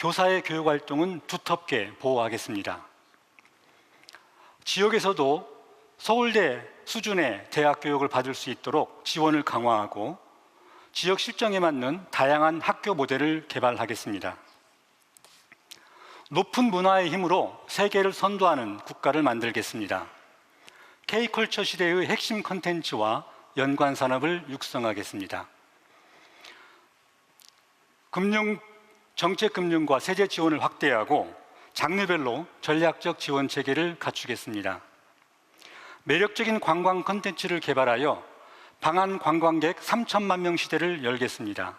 교사의 교육 활동은 두텁게 보호하겠습니다. 지역에서도 서울대 수준의 대학 교육을 받을 수 있도록 지원을 강화하고 지역 실정에 맞는 다양한 학교 모델을 개발하겠습니다. 높은 문화의 힘으로 세계를 선도하는 국가를 만들겠습니다. K컬처 시대의 핵심 콘텐츠와 연관 산업을 육성하겠습니다. 정책금융과 세제 지원을 확대하고 장르별로 전략적 지원 체계를 갖추겠습니다. 매력적인 관광 콘텐츠를 개발하여 방한 관광객 3천만 명 시대를 열겠습니다.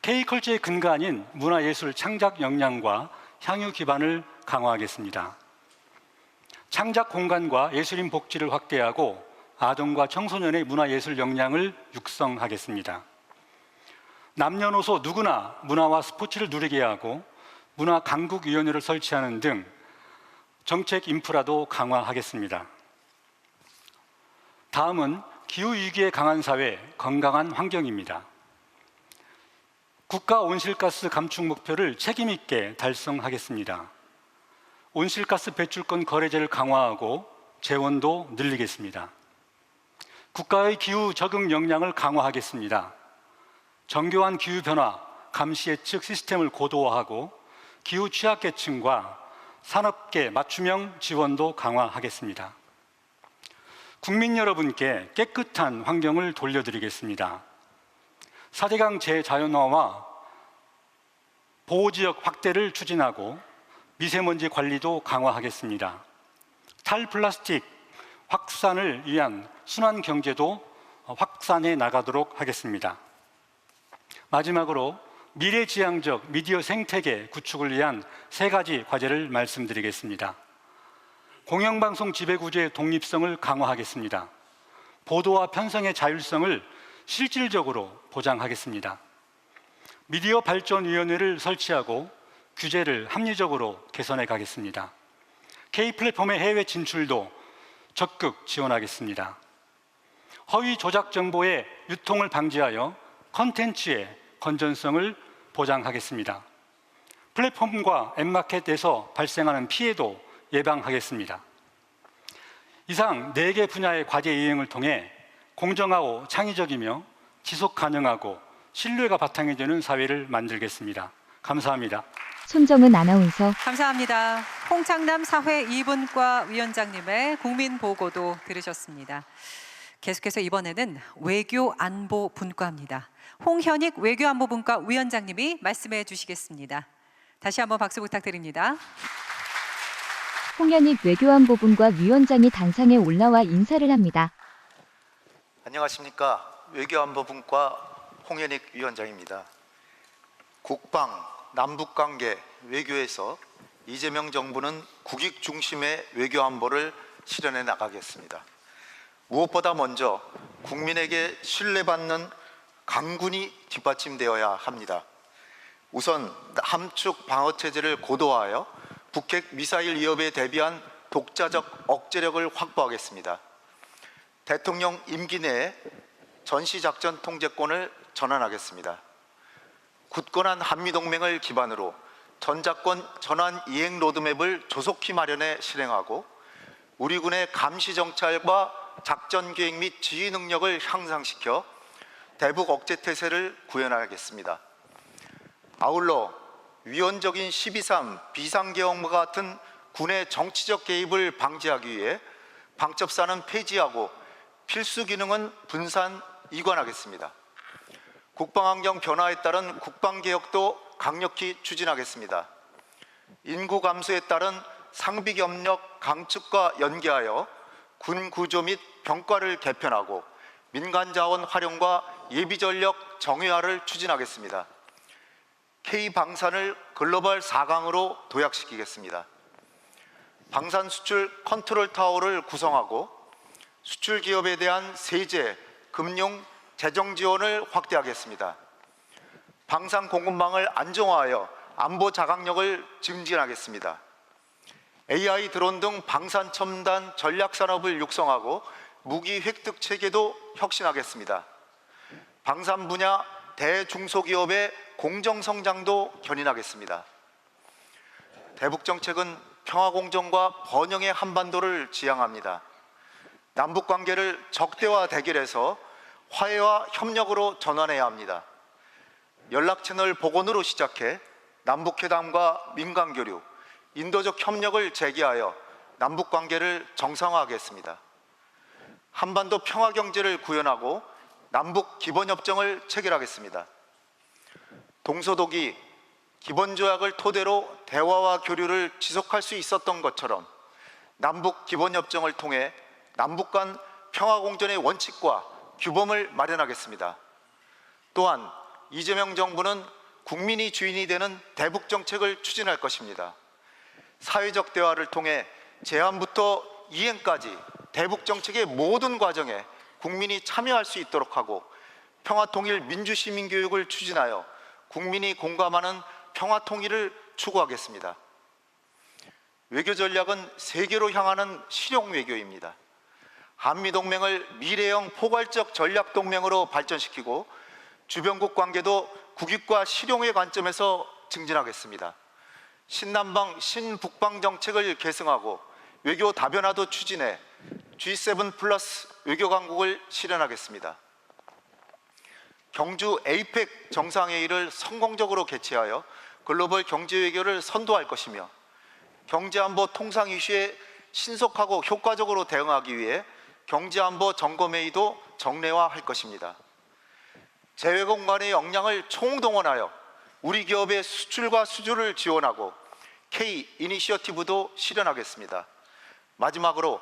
K컬처의 근간인 문화예술 창작 역량과 향유 기반을 강화하겠습니다. 창작 공간과 예술인 복지를 확대하고 아동과 청소년의 문화예술 역량을 육성하겠습니다. 남녀노소 누구나 문화와 스포츠를 누리게 하고 문화강국위원회를 설치하는 등 정책 인프라도 강화하겠습니다. 다음은 기후위기에 강한 사회, 건강한 환경입니다. 국가 온실가스 감축 목표를 책임 있게 달성하겠습니다. 온실가스 배출권 거래제를 강화하고 재원도 늘리겠습니다. 국가의 기후 적응 역량을 강화하겠습니다. 정교한 기후변화 감시 예측 시스템을 고도화하고 기후 취약계층과 산업계 맞춤형 지원도 강화하겠습니다. 국민 여러분께 깨끗한 환경을 돌려드리겠습니다. 4대강 재자연화와 보호지역 확대를 추진하고 미세먼지 관리도 강화하겠습니다. 탈플라스틱 확산을 위한 순환 경제도 확산해 나가도록 하겠습니다. 마지막으로 미래지향적 미디어 생태계 구축을 위한 3가지 과제를 말씀드리겠습니다. 공영방송 지배구조의 독립성을 강화하겠습니다. 보도와 편성의 자율성을 실질적으로 보장하겠습니다. 미디어 발전위원회를 설치하고 규제를 합리적으로 개선해 가겠습니다. K플랫폼의 해외 진출도 적극 지원하겠습니다. 허위 조작 정보의 유통을 방지하여 컨텐츠의 건전성을 보장하겠습니다. 플랫폼과 앱마켓에서 발생하는 피해도 예방하겠습니다. 이상 4개 분야의 과제 이행을 통해 공정하고 창의적이며 지속 가능하고 신뢰가 바탕이 되는 사회를 만들겠습니다. 감사합니다. 손정은 아나운서. 감사합니다. 홍창남 사회 이분과 위원장님의 국민 보고도 들으셨습니다. 계속해서 이번에는 외교안보분과입니다. 홍현익 외교안보분과 위원장님이 말씀해 주시겠습니다. 다시 한번 박수 부탁드립니다. 홍현익 외교안보분과 위원장이 당상에 올라와 인사를 합니다. 안녕하십니까. 외교안보분과 홍현익 위원장입니다. 국방, 남북관계, 외교에서 이재명 정부는 국익 중심의 외교안보를 실현해 나가겠습니다. 무엇보다 먼저 국민에게 신뢰받는 강군이 뒷받침되어야 합니다. 우선 함축 방어체제를 고도화하여 북핵 미사일 위협에 대비한 독자적 억제력을 확보하겠습니다. 대통령 임기 내에 전시작전 통제권을 전환하겠습니다. 굳건한 한미동맹을 기반으로 전작권 전환 이행 로드맵을 조속히 마련해 실행하고 우리 군의 감시정찰과 작전기획 및 지휘 능력을 향상시켜 대북 억제 태세를 구현하겠습니다. 아울러 위헌적인 12.3 비상계엄과 같은 군의 정치적 개입을 방지하기 위해 방첩사는 폐지하고 필수 기능은 분산 이관하겠습니다. 국방환경 변화에 따른 국방개혁도 강력히 추진하겠습니다. 인구 감소에 따른 상비경력 강축과 연계하여 군 구조 및 병과를 개편하고 민간자원 활용과 예비전력 정예화를 추진하겠습니다. K방산을 글로벌 4강으로 도약시키겠습니다. 방산 수출 컨트롤 타워를 구성하고 수출 기업에 대한 세제, 금융, 재정 지원을 확대하겠습니다. 방산 공급망을 안정화하여 안보 자각력을 증진하겠습니다. AI 드론 등 방산 첨단 전략 산업을 육성하고 무기 획득 체계도 혁신하겠습니다. 방산 분야 대중소기업의 공정 성장도 견인하겠습니다. 대북 정책은 평화 공정과 번영의 한반도를 지향합니다. 남북 관계를 적대와 대결에서 화해와 협력으로 전환해야 합니다. 연락 채널 복원으로 시작해 남북회담과 민간교류, 인도적 협력을 재개하여 남북 관계를 정상화하겠습니다. 한반도 평화경제를 구현하고 남북 기본협정을 체결하겠습니다. 동서독이 기본조약을 토대로 대화와 교류를 지속할 수 있었던 것처럼 남북 기본협정을 통해 남북 간 평화공존의 원칙과 규범을 마련하겠습니다. 또한 이재명 정부는 국민이 주인이 되는 대북 정책을 추진할 것입니다. 사회적 대화를 통해 제안부터 이행까지 대북 정책의 모든 과정에 국민이 참여할 수 있도록 하고 평화통일 민주시민교육을 추진하여 국민이 공감하는 평화통일을 추구하겠습니다. 외교 전략은 세계로 향하는 실용 외교입니다. 한미동맹을 미래형 포괄적 전략동맹으로 발전시키고 주변국 관계도 국익과 실용의 관점에서 증진하겠습니다. 신남방, 신북방 정책을 계승하고 외교 다변화도 추진해 G7 플러스 외교 강국을 실현하겠습니다. 경주 에이펙 정상회의를 성공적으로 개최하여 글로벌 경제 외교를 선도할 것이며 경제안보 통상 이슈에 신속하고 효과적으로 대응하기 위해 경제안보 점검회의도 정례화할 것입니다. 재외국 간의 역량을 총동원하여 우리 기업의 수출과 수주를 지원하고 K 이니셔티브도 실현하겠습니다. 마지막으로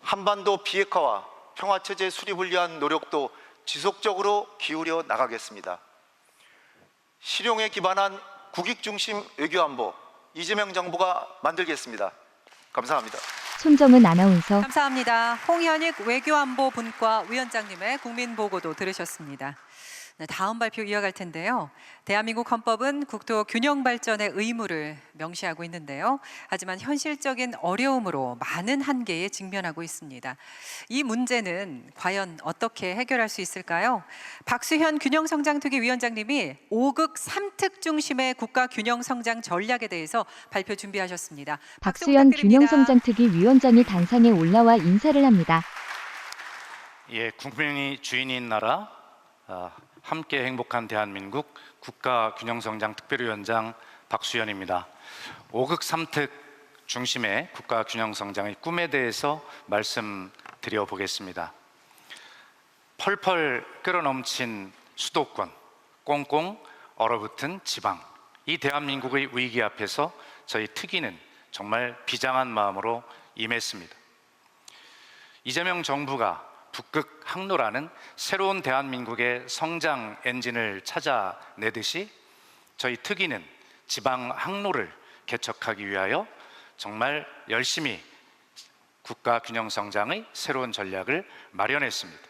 한반도 비핵화와 평화체제 수립을 위한 노력도 지속적으로 기울여 나가겠습니다. 실용에 기반한 국익중심 외교안보 이재명 정부가 만들겠습니다. 감사합니다. 손정은 아나운서. 감사합니다. 홍현익 외교안보분과 위원장님의 국민보고도 들으셨습니다. 네, 다음 발표 이어갈 텐데요. 대한민국 헌법은 국토 균형 발전의 의무를 명시하고 있는데요. 하지만 현실적인 어려움으로 많은 한계에 직면하고 있습니다. 이 문제는 과연 어떻게 해결할 수 있을까요? 박수현 균형성장특위 위원장님이 5극 3특 중심의 국가 균형성장 전략에 대해서 발표 준비하셨습니다. 박수 박수현 부탁드립니다. 균형성장특위 위원장이 당상에 올라와 인사를 합니다. 예, 국민이 주인인 나라, 함께 행복한 대한민국 국가균형성장특별위원장 박수현입니다. 5극 3특 중심의 국가균형성장의 꿈에 대해서 말씀드려 보겠습니다. 펄펄 끓어넘친 수도권, 꽁꽁 얼어붙은 지방, 이 대한민국의 위기 앞에서 저희 특위는 정말 비장한 마음으로 임했습니다. 이재명 정부가 북극 항로라는 새로운 대한민국의 성장 엔진을 찾아내듯이 저희 특위는 지방 항로를 개척하기 위하여 정말 열심히 국가 균형 성장의 새로운 전략을 마련했습니다.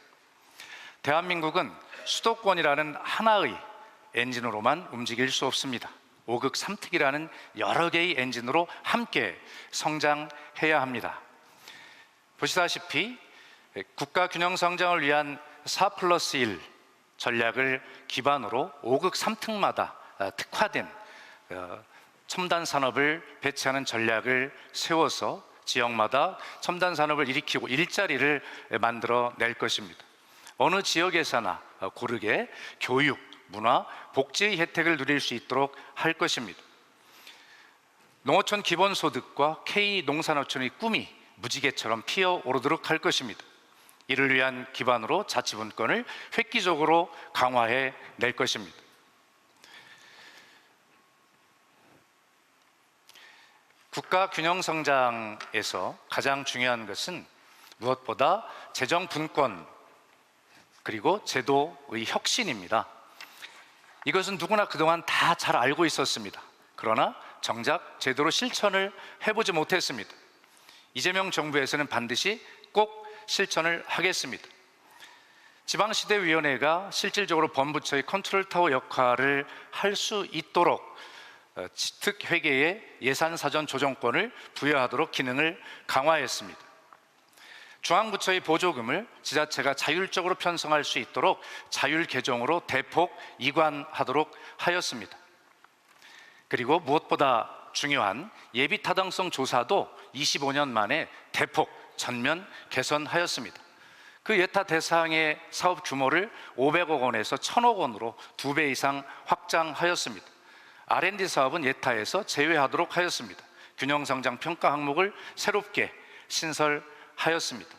대한민국은 수도권이라는 하나의 엔진으로만 움직일 수 없습니다. 5극 3특이라는 여러 개의 엔진으로 함께 성장해야 합니다. 보시다시피 국가 균형 성장을 위한 4+1 전략을 기반으로 5극 3특마다 특화된 첨단 산업을 배치하는 전략을 세워서 지역마다 첨단 산업을 일으키고 일자리를 만들어 낼 것입니다. 어느 지역에서나 고르게 교육, 문화, 복지의 혜택을 누릴 수 있도록 할 것입니다. 농어촌 기본소득과 K농산어촌의 꿈이 무지개처럼 피어오르도록 할 것입니다. 이를 위한 기반으로 자치분권을 획기적으로 강화해 낼 것입니다. 국가 균형 성장에서 가장 중요한 것은 무엇보다 재정 분권 그리고 제도의 혁신입니다. 이것은 누구나 그동안 다 잘 알고 있었습니다. 그러나 정작 제대로 실천을 해보지 못했습니다. 이재명 정부에서는 반드시 꼭 실천을 하겠습니다. 지방시대위원회가 실질적으로 범부처의 컨트롤타워 역할을 할 수 있도록 특회계의 예산사전 조정권을 부여하도록 기능을 강화했습니다. 중앙부처의 보조금을 지자체가 자율적으로 편성할 수 있도록 자율개정으로 대폭 이관하도록 하였습니다. 그리고 무엇보다 중요한 예비타당성 조사도 25년 만에 대폭 전면 개선하였습니다. 그 예타 대상의 사업 규모를 500억 원에서 1000억 원으로 2배 이상 확장하였습니다. R&D 사업은 예타에서 제외하도록 하였습니다. 균형성장 평가 항목을 새롭게 신설하였습니다.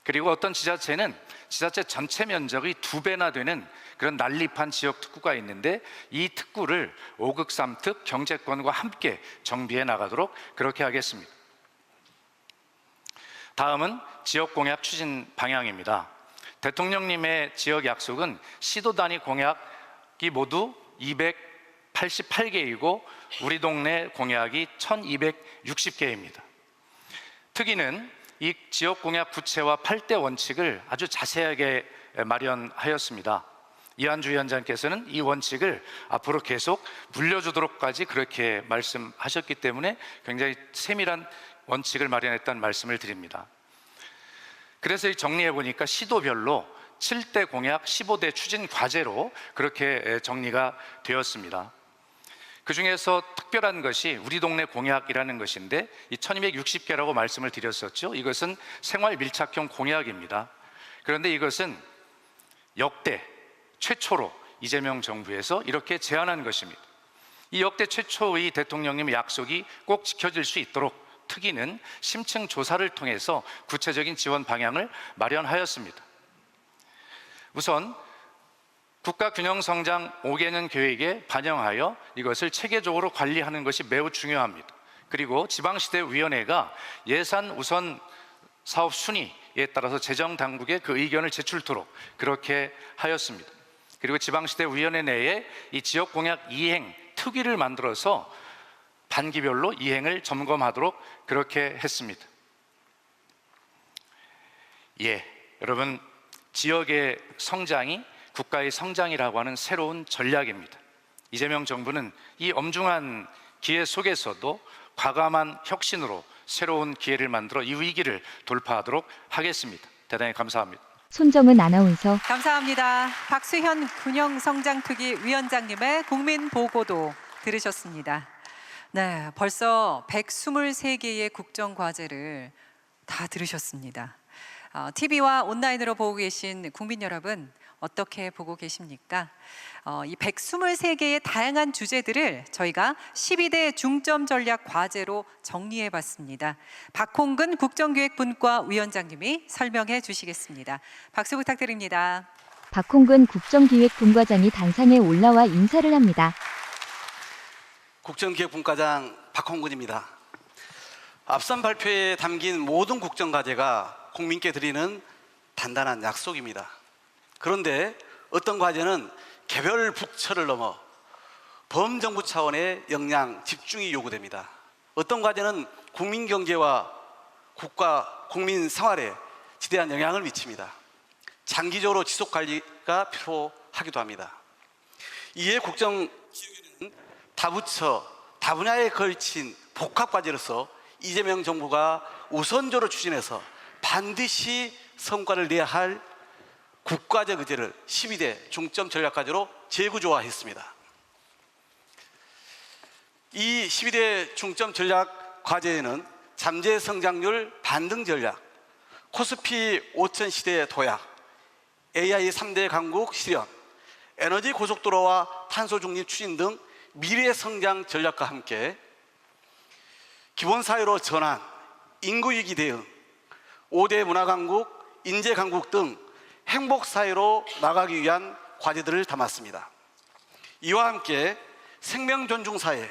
그리고 어떤 지자체는 지자체 전체 면적의 2배나 되는 그런 난립한 지역 특구가 있는데 이 특구를 5극 3특 경제권과 함께 정비해 나가도록 그렇게 하겠습니다. 다음은 지역 공약 추진 방향입니다. 대통령님의 지역 약속은 시도 단위 공약이 모두 288개이고 우리 동네 공약이 1260개입니다. 특위는 이 지역 공약 구체화 8대 원칙을 아주 자세하게 마련하였습니다. 이한주 위원장께서는 이 원칙을 앞으로 계속 물려주도록까지 그렇게 말씀하셨기 때문에 굉장히 세밀한 원칙을 마련했다는 말씀을 드립니다. 그래서 정리해 보니까 시도별로 7대 공약 15대 추진 과제로 그렇게 정리가 되었습니다. 그 중에서 특별한 것이 우리 동네 공약이라는 것인데 이 1260개라고 말씀을 드렸었죠. 이것은 생활 밀착형 공약입니다. 그런데 이것은 역대 최초로 이재명 정부에서 이렇게 제안한 것입니다. 이 역대 최초의 대통령님의 약속이 꼭 지켜질 수 있도록 특위는 심층 조사를 통해서 구체적인 지원 방향을 마련하였습니다. 우선 국가균형성장 5개년 계획에 반영하여 이것을 체계적으로 관리하는 것이 매우 중요합니다. 그리고 지방시대위원회가 예산 우선 사업 순위에 따라서 재정당국에 그 의견을 제출토록 그렇게 하였습니다. 그리고 지방시대위원회 내에 이 지역공약 이행 특위를 만들어서 반기별로 이행을 점검하도록 그렇게 했습니다. 여러분, 지역의 성장이 국가의 성장이라고 하는 새로운 전략입니다. 이재명 정부는 이 엄중한 기회 속에서도 과감한 혁신으로 새로운 기회를 만들어 이 위기를 돌파하도록 하겠습니다. 대단히 감사합니다. 손정은 아나운서. 감사합니다. 박수현 균형성장특위 위원장님의 국민 보고도 들으셨습니다. 네, 벌써 123개의 국정과제를 다 들으셨습니다. TV와 온라인으로 보고 계신 국민 여러분, 어떻게 보고 계십니까? 이 123개의 다양한 주제들을 저희가 12대 중점 전략 과제로 정리해 봤습니다. 박홍근 국정기획분과 위원장님이 설명해 주시겠습니다. 박수 부탁드립니다. 박홍근 국정기획분과장이 단상에 올라와 인사를 합니다. 국정기획분과장 박홍근입니다. 앞선 발표에 담긴 모든 국정과제가 국민께 드리는 단단한 약속입니다. 그런데 어떤 과제는 개별 부처를 넘어 범정부 차원의 역량 집중이 요구됩니다. 어떤 과제는 국민 경제와 국가, 국민 생활에 지대한 영향을 미칩니다. 장기적으로 지속 관리가 필요하기도 합니다. 이에 국정기획에는 다부처, 다분야에 걸친 복합 과제로서 이재명 정부가 우선적으로 추진해서 반드시 성과를 내야 할 국가적 의제를 12대 중점 전략 과제로 재구조화했습니다. 이 12대 중점 전략 과제에는 잠재 성장률 반등 전략, 코스피 5000 시대 도약, AI 3대 강국 실현, 에너지 고속도로와 탄소 중립 추진 등 미래 성장 전략과 함께 기본사회로 전환, 인구위기 대응, 5대 문화강국, 인재강국 등 행복사회로 나가기 위한 과제들을 담았습니다. 이와 함께 생명존중사회,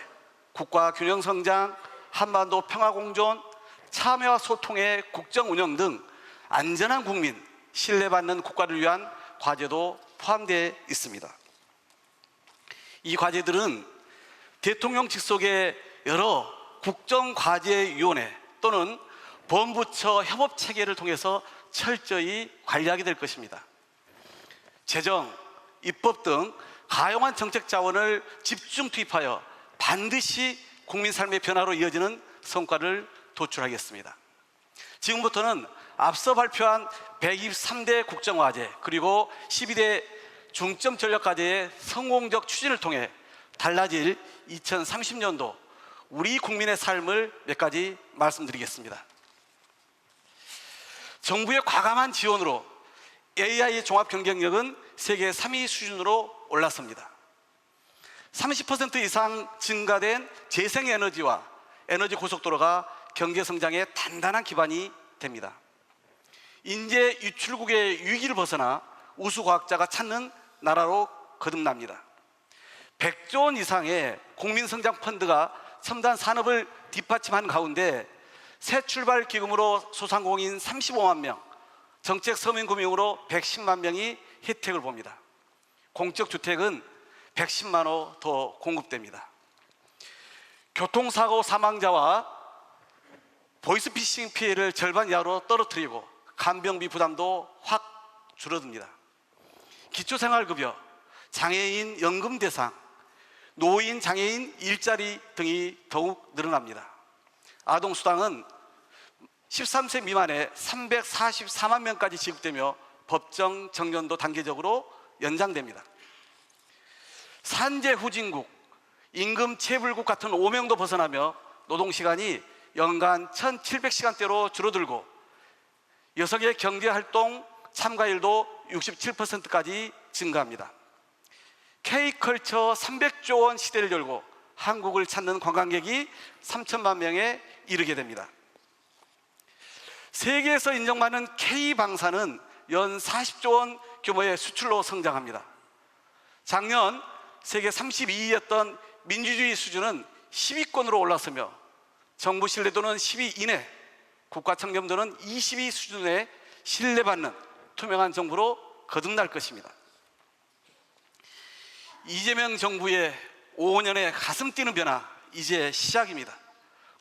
국가균형성장, 한반도 평화공존, 참여와 소통의 국정운영 등 안전한 국민, 신뢰받는 국가를 위한 과제도 포함되어 있습니다. 이 과제들은 대통령 직속의 여러 국정과제위원회 또는 범부처 협업체계를 통해서 철저히 관리하게 될 것입니다. 재정, 입법 등 가용한 정책 자원을 집중 투입하여 반드시 국민 삶의 변화로 이어지는 성과를 도출하겠습니다. 지금부터는 앞서 발표한 123대 국정과제 그리고 12대 중점 전략과제의 성공적 추진을 통해 달라질 2030년도 우리 국민의 삶을 몇 가지 말씀드리겠습니다. 정부의 과감한 지원으로 AI 종합 경쟁력은 세계 3위 수준으로 올랐습니다. 30% 이상 증가된 재생에너지와 에너지 고속도로가 경제 성장의 단단한 기반이 됩니다. 인재 유출국의 위기를 벗어나 우수 과학자가 찾는 나라로 거듭납니다. 100조 원 이상의 국민성장 펀드가 첨단 산업을 뒷받침한 가운데 새 출발 기금으로 소상공인 35만 명, 정책 서민금융으로 110만 명이 혜택을 봅니다. 공적 주택은 110만 호 더 공급됩니다. 교통사고 사망자와 보이스피싱 피해를 절반 이하로 떨어뜨리고 간병비 부담도 확 줄어듭니다. 기초생활급여, 장애인 연금 대상, 노인 장애인 일자리 등이 더욱 늘어납니다. 아동수당은 13세 미만에 344만 명까지 지급되며 법정 정년도 단계적으로 연장됩니다. 산재 후진국, 임금 체불국 같은 오명도 벗어나며 노동시간이 연간 1,700시간대로 줄어들고 여성의 경제활동 참가율도 67%까지 증가합니다. K컬처 300조 원 시대를 열고 한국을 찾는 관광객이 3천만 명에 이르게 됩니다. 세계에서 인정받는 K방사는 연 40조 원 규모의 수출로 성장합니다. 작년 세계 32위였던 민주주의 수준은 10위권으로 올랐으며 정부 신뢰도는 10위 이내, 국가 청렴도는 20위 수준에 신뢰받는 투명한 정부로 거듭날 것입니다. 이재명 정부의 5년의 가슴 뛰는 변화, 이제 시작입니다.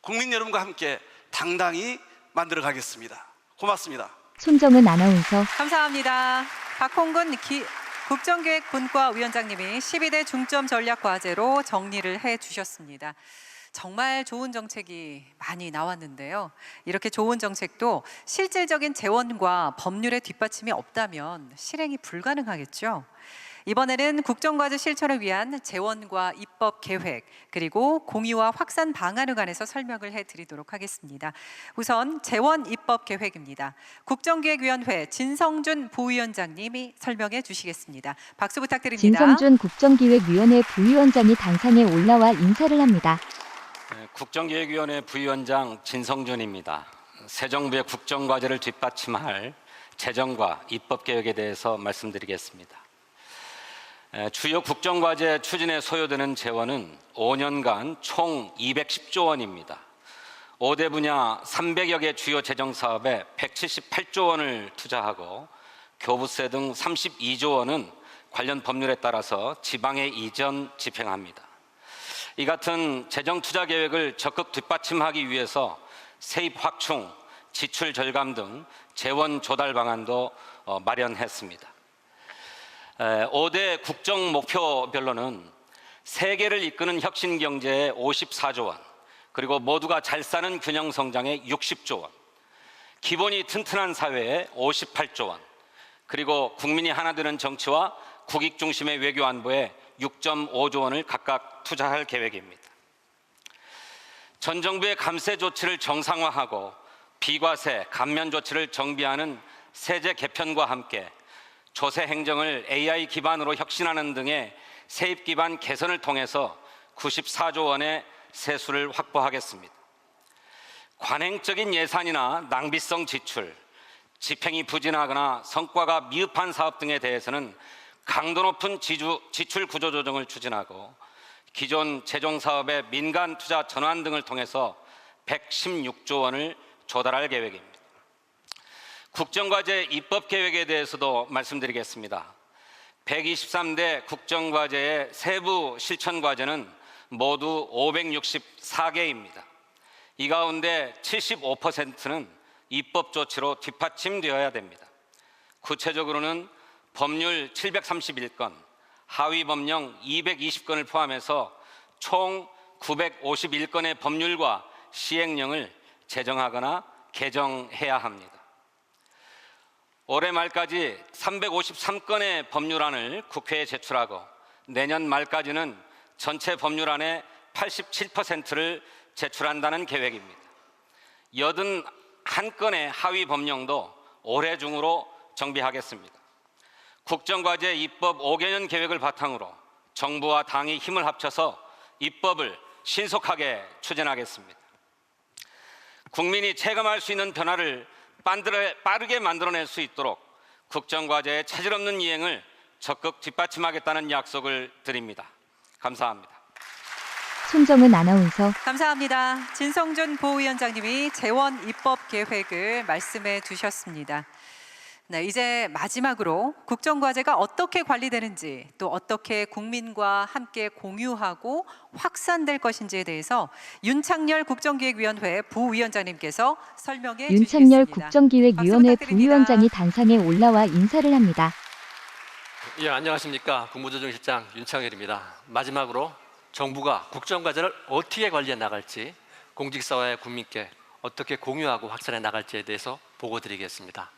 국민 여러분과 함께 당당히 만들어 가겠습니다. 고맙습니다. 손정은 아나운서. 감사합니다. 박홍근 국정기획분과 위원장님이 12대 중점 전략 과제로 정리를 해주셨습니다. 정말 좋은 정책이 많이 나왔는데요. 이렇게 좋은 정책도 실질적인 재원과 법률의 뒷받침이 없다면 실행이 불가능하겠죠. 이번에는 국정과제 실천을 위한 재원과 입법 계획 그리고 공유와 확산 방안에 관해서 설명을 해드리도록 하겠습니다. 우선 재원 입법 계획입니다. 국정기획위원회 진성준 부위원장님이 설명해 주시겠습니다. 박수 부탁드립니다. 진성준 국정기획위원회 부위원장이 단상에 올라와 인사를 합니다. 국정기획위원회 부위원장 진성준입니다. 새 정부의 국정과제를 뒷받침할 재정과 입법계획에 대해서 말씀드리겠습니다. 주요 국정과제 추진에 소요되는 재원은 5년간 총 210조 원입니다. 5대 분야 300여 개 주요 재정사업에 178조 원을 투자하고 교부세 등 32조 원은 관련 법률에 따라서 지방에 이전 집행합니다. 이 같은 재정 투자 계획을 적극 뒷받침하기 위해서 세입 확충, 지출 절감 등 재원 조달 방안도 마련했습니다. 5대 국정 목표별로는 세계를 이끄는 혁신 경제에 54조 원, 그리고 모두가 잘 사는 균형 성장에 60조 원, 기본이 튼튼한 사회에 58조 원, 그리고 국민이 하나 되는 정치와 국익 중심의 외교 안보에 6.5조 원을 각각 투자할 계획입니다. 전 정부의 감세 조치를 정상화하고 비과세, 감면 조치를 정비하는 세제 개편과 함께 조세 행정을 AI 기반으로 혁신하는 등의 세입 기반 개선을 통해서 94조 원의 세수를 확보하겠습니다. 관행적인 예산이나 낭비성 지출, 집행이 부진하거나 성과가 미흡한 사업 등에 대해서는 강도 높은 지출 구조 조정을 추진하고 기존 재정 사업의 민간 투자 전환 등을 통해서 116조 원을 조달할 계획입니다. 국정과제 입법 계획에 대해서도 말씀드리겠습니다. 123대 국정과제의 세부 실천 과제는 모두 564개입니다. 이 가운데 75%는 입법 조치로 뒷받침되어야 됩니다. 구체적으로는 법률 731건, 하위 법령 220건을 포함해서 총 951건의 법률과 시행령을 제정하거나 개정해야 합니다. 올해 말까지 353건의 법률안을 국회에 제출하고 내년 말까지는 전체 법률안의 87%를 제출한다는 계획입니다. 81건의 하위 법령도 올해 중으로 정비하겠습니다. 국정과제 입법 5개년 계획을 바탕으로 정부와 당이 힘을 합쳐서 입법을 신속하게 추진하겠습니다. 국민이 체감할 수 있는 변화를 빠르게 만들어낼 수 있도록 국정과제의 차질 없는 이행을 적극 뒷받침하겠다는 약속을 드립니다. 감사합니다. 손정은 아나운서. 감사합니다. 진성준 보위원장님이 재원 입법 계획을 말씀해 주셨습니다. 네, 이제 마지막으로 국정과제가 어떻게 관리되는지 또 어떻게 국민과 함께 공유하고 확산될 것인지에 대해서 윤창열 국정기획위원회 부위원장님께서 설명해 윤창열 주시겠습니다. 국정기획위원회 박수 부탁드립니다. 부위원장이 당상에 올라와 인사를 합니다. 예, 안녕하십니까. 국무조정실장 윤창열입니다. 마지막으로 정부가 국정과제를 어떻게 관리해 나갈지, 공직사회의 국민께 어떻게 공유하고 확산해 나갈지에 대해서 보고드리겠습니다.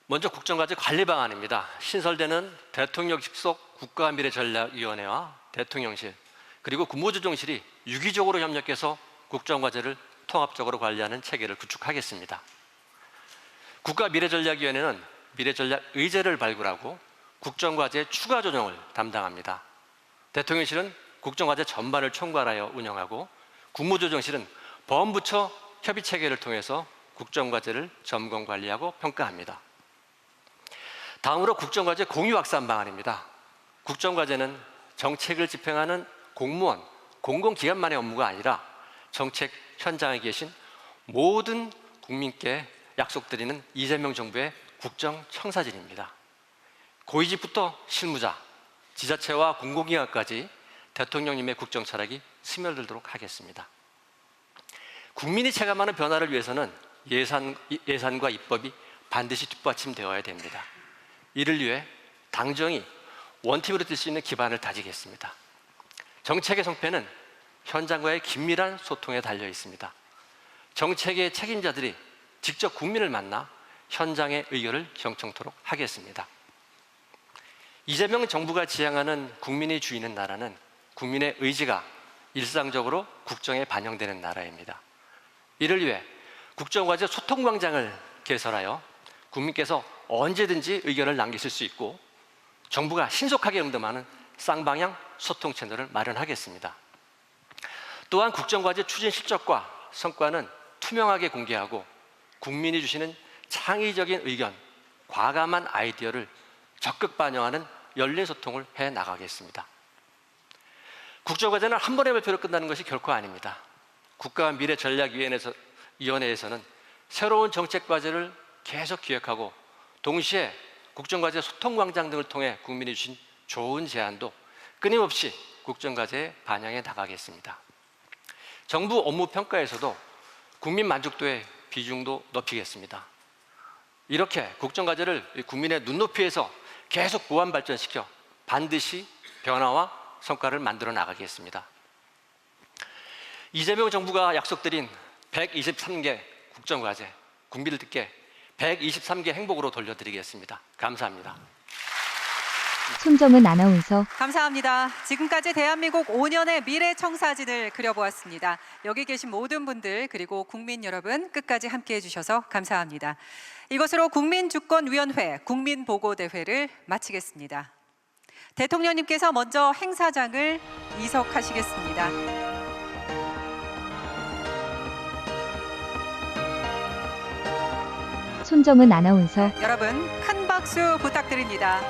먼저 국정과제 관리 방안입니다. 신설되는 대통령직 속 국가미래전략위원회와 대통령실 그리고 국무조정실이 유기적으로 협력해서 국정과제를 통합적으로 관리하는 체계를 구축하겠습니다. 국가미래전략위원회는 미래전략 의제를 발굴하고 국정과제 추가 조정을 담당합니다. 대통령실은 국정과제 전반을 총괄하여 운영하고 국무조정실은 범부처 협의체계를 통해서 국정과제를 점검 관리하고 평가합니다. 다음으로 국정과제 공유 확산 방안입니다. 국정과제는 정책을 집행하는 공무원, 공공기관만의 업무가 아니라 정책 현장에 계신 모든 국민께 약속드리는 이재명 정부의 국정청사진입니다. 고위직부터 실무자, 지자체와 공공기관까지 대통령님의 국정 철학이 스며들도록 하겠습니다. 국민이 체감하는 변화를 위해서는 예산과 입법이 반드시 뒷받침되어야 됩니다. 이를 위해 당정이 원팀으로 뛸 수 있는 기반을 다지겠습니다. 정책의 성패는 현장과의 긴밀한 소통에 달려 있습니다. 정책의 책임자들이 직접 국민을 만나 현장의 의견을 경청토록 하겠습니다. 이재명 정부가 지향하는 국민이 주인인 나라는 국민의 의지가 일상적으로 국정에 반영되는 나라입니다. 이를 위해 국정과제 소통광장을 개설하여 국민께서 언제든지 의견을 남기실 수 있고 정부가 신속하게 응답하는 쌍방향 소통 채널을 마련하겠습니다. 또한 국정과제 추진 실적과 성과는 투명하게 공개하고 국민이 주시는 창의적인 의견, 과감한 아이디어를 적극 반영하는 열린 소통을 해 나가겠습니다. 국정과제는 한 번의 발표로 끝나는 것이 결코 아닙니다. 국가미래전략위원회에서는 새로운 정책과제를 계속 기획하고 동시에 국정과제 소통광장 등을 통해 국민이 주신 좋은 제안도 끊임없이 국정과제에 반영해 나가겠습니다. 정부 업무 평가에서도 국민 만족도의 비중도 높이겠습니다. 이렇게 국정과제를 국민의 눈높이에서 계속 보완 발전시켜 반드시 변화와 성과를 만들어 나가겠습니다. 이재명 정부가 약속드린 123개 국정과제 국민을 듣게 123개 행복으로 돌려드리겠습니다. 감사합니다. 손정은 아나운서. 감사합니다. 지금까지 대한민국 5년의 미래 청사진을 그려보았습니다. 여기 계신 모든 분들 그리고 국민 여러분 끝까지 함께해 주셔서 감사합니다. 이것으로 국민주권위원회 국민보고대회를 마치겠습니다. 대통령님께서 먼저 행사장을 이석하시겠습니다. 손정은 아나운서. 여러분 큰 박수 부탁드립니다.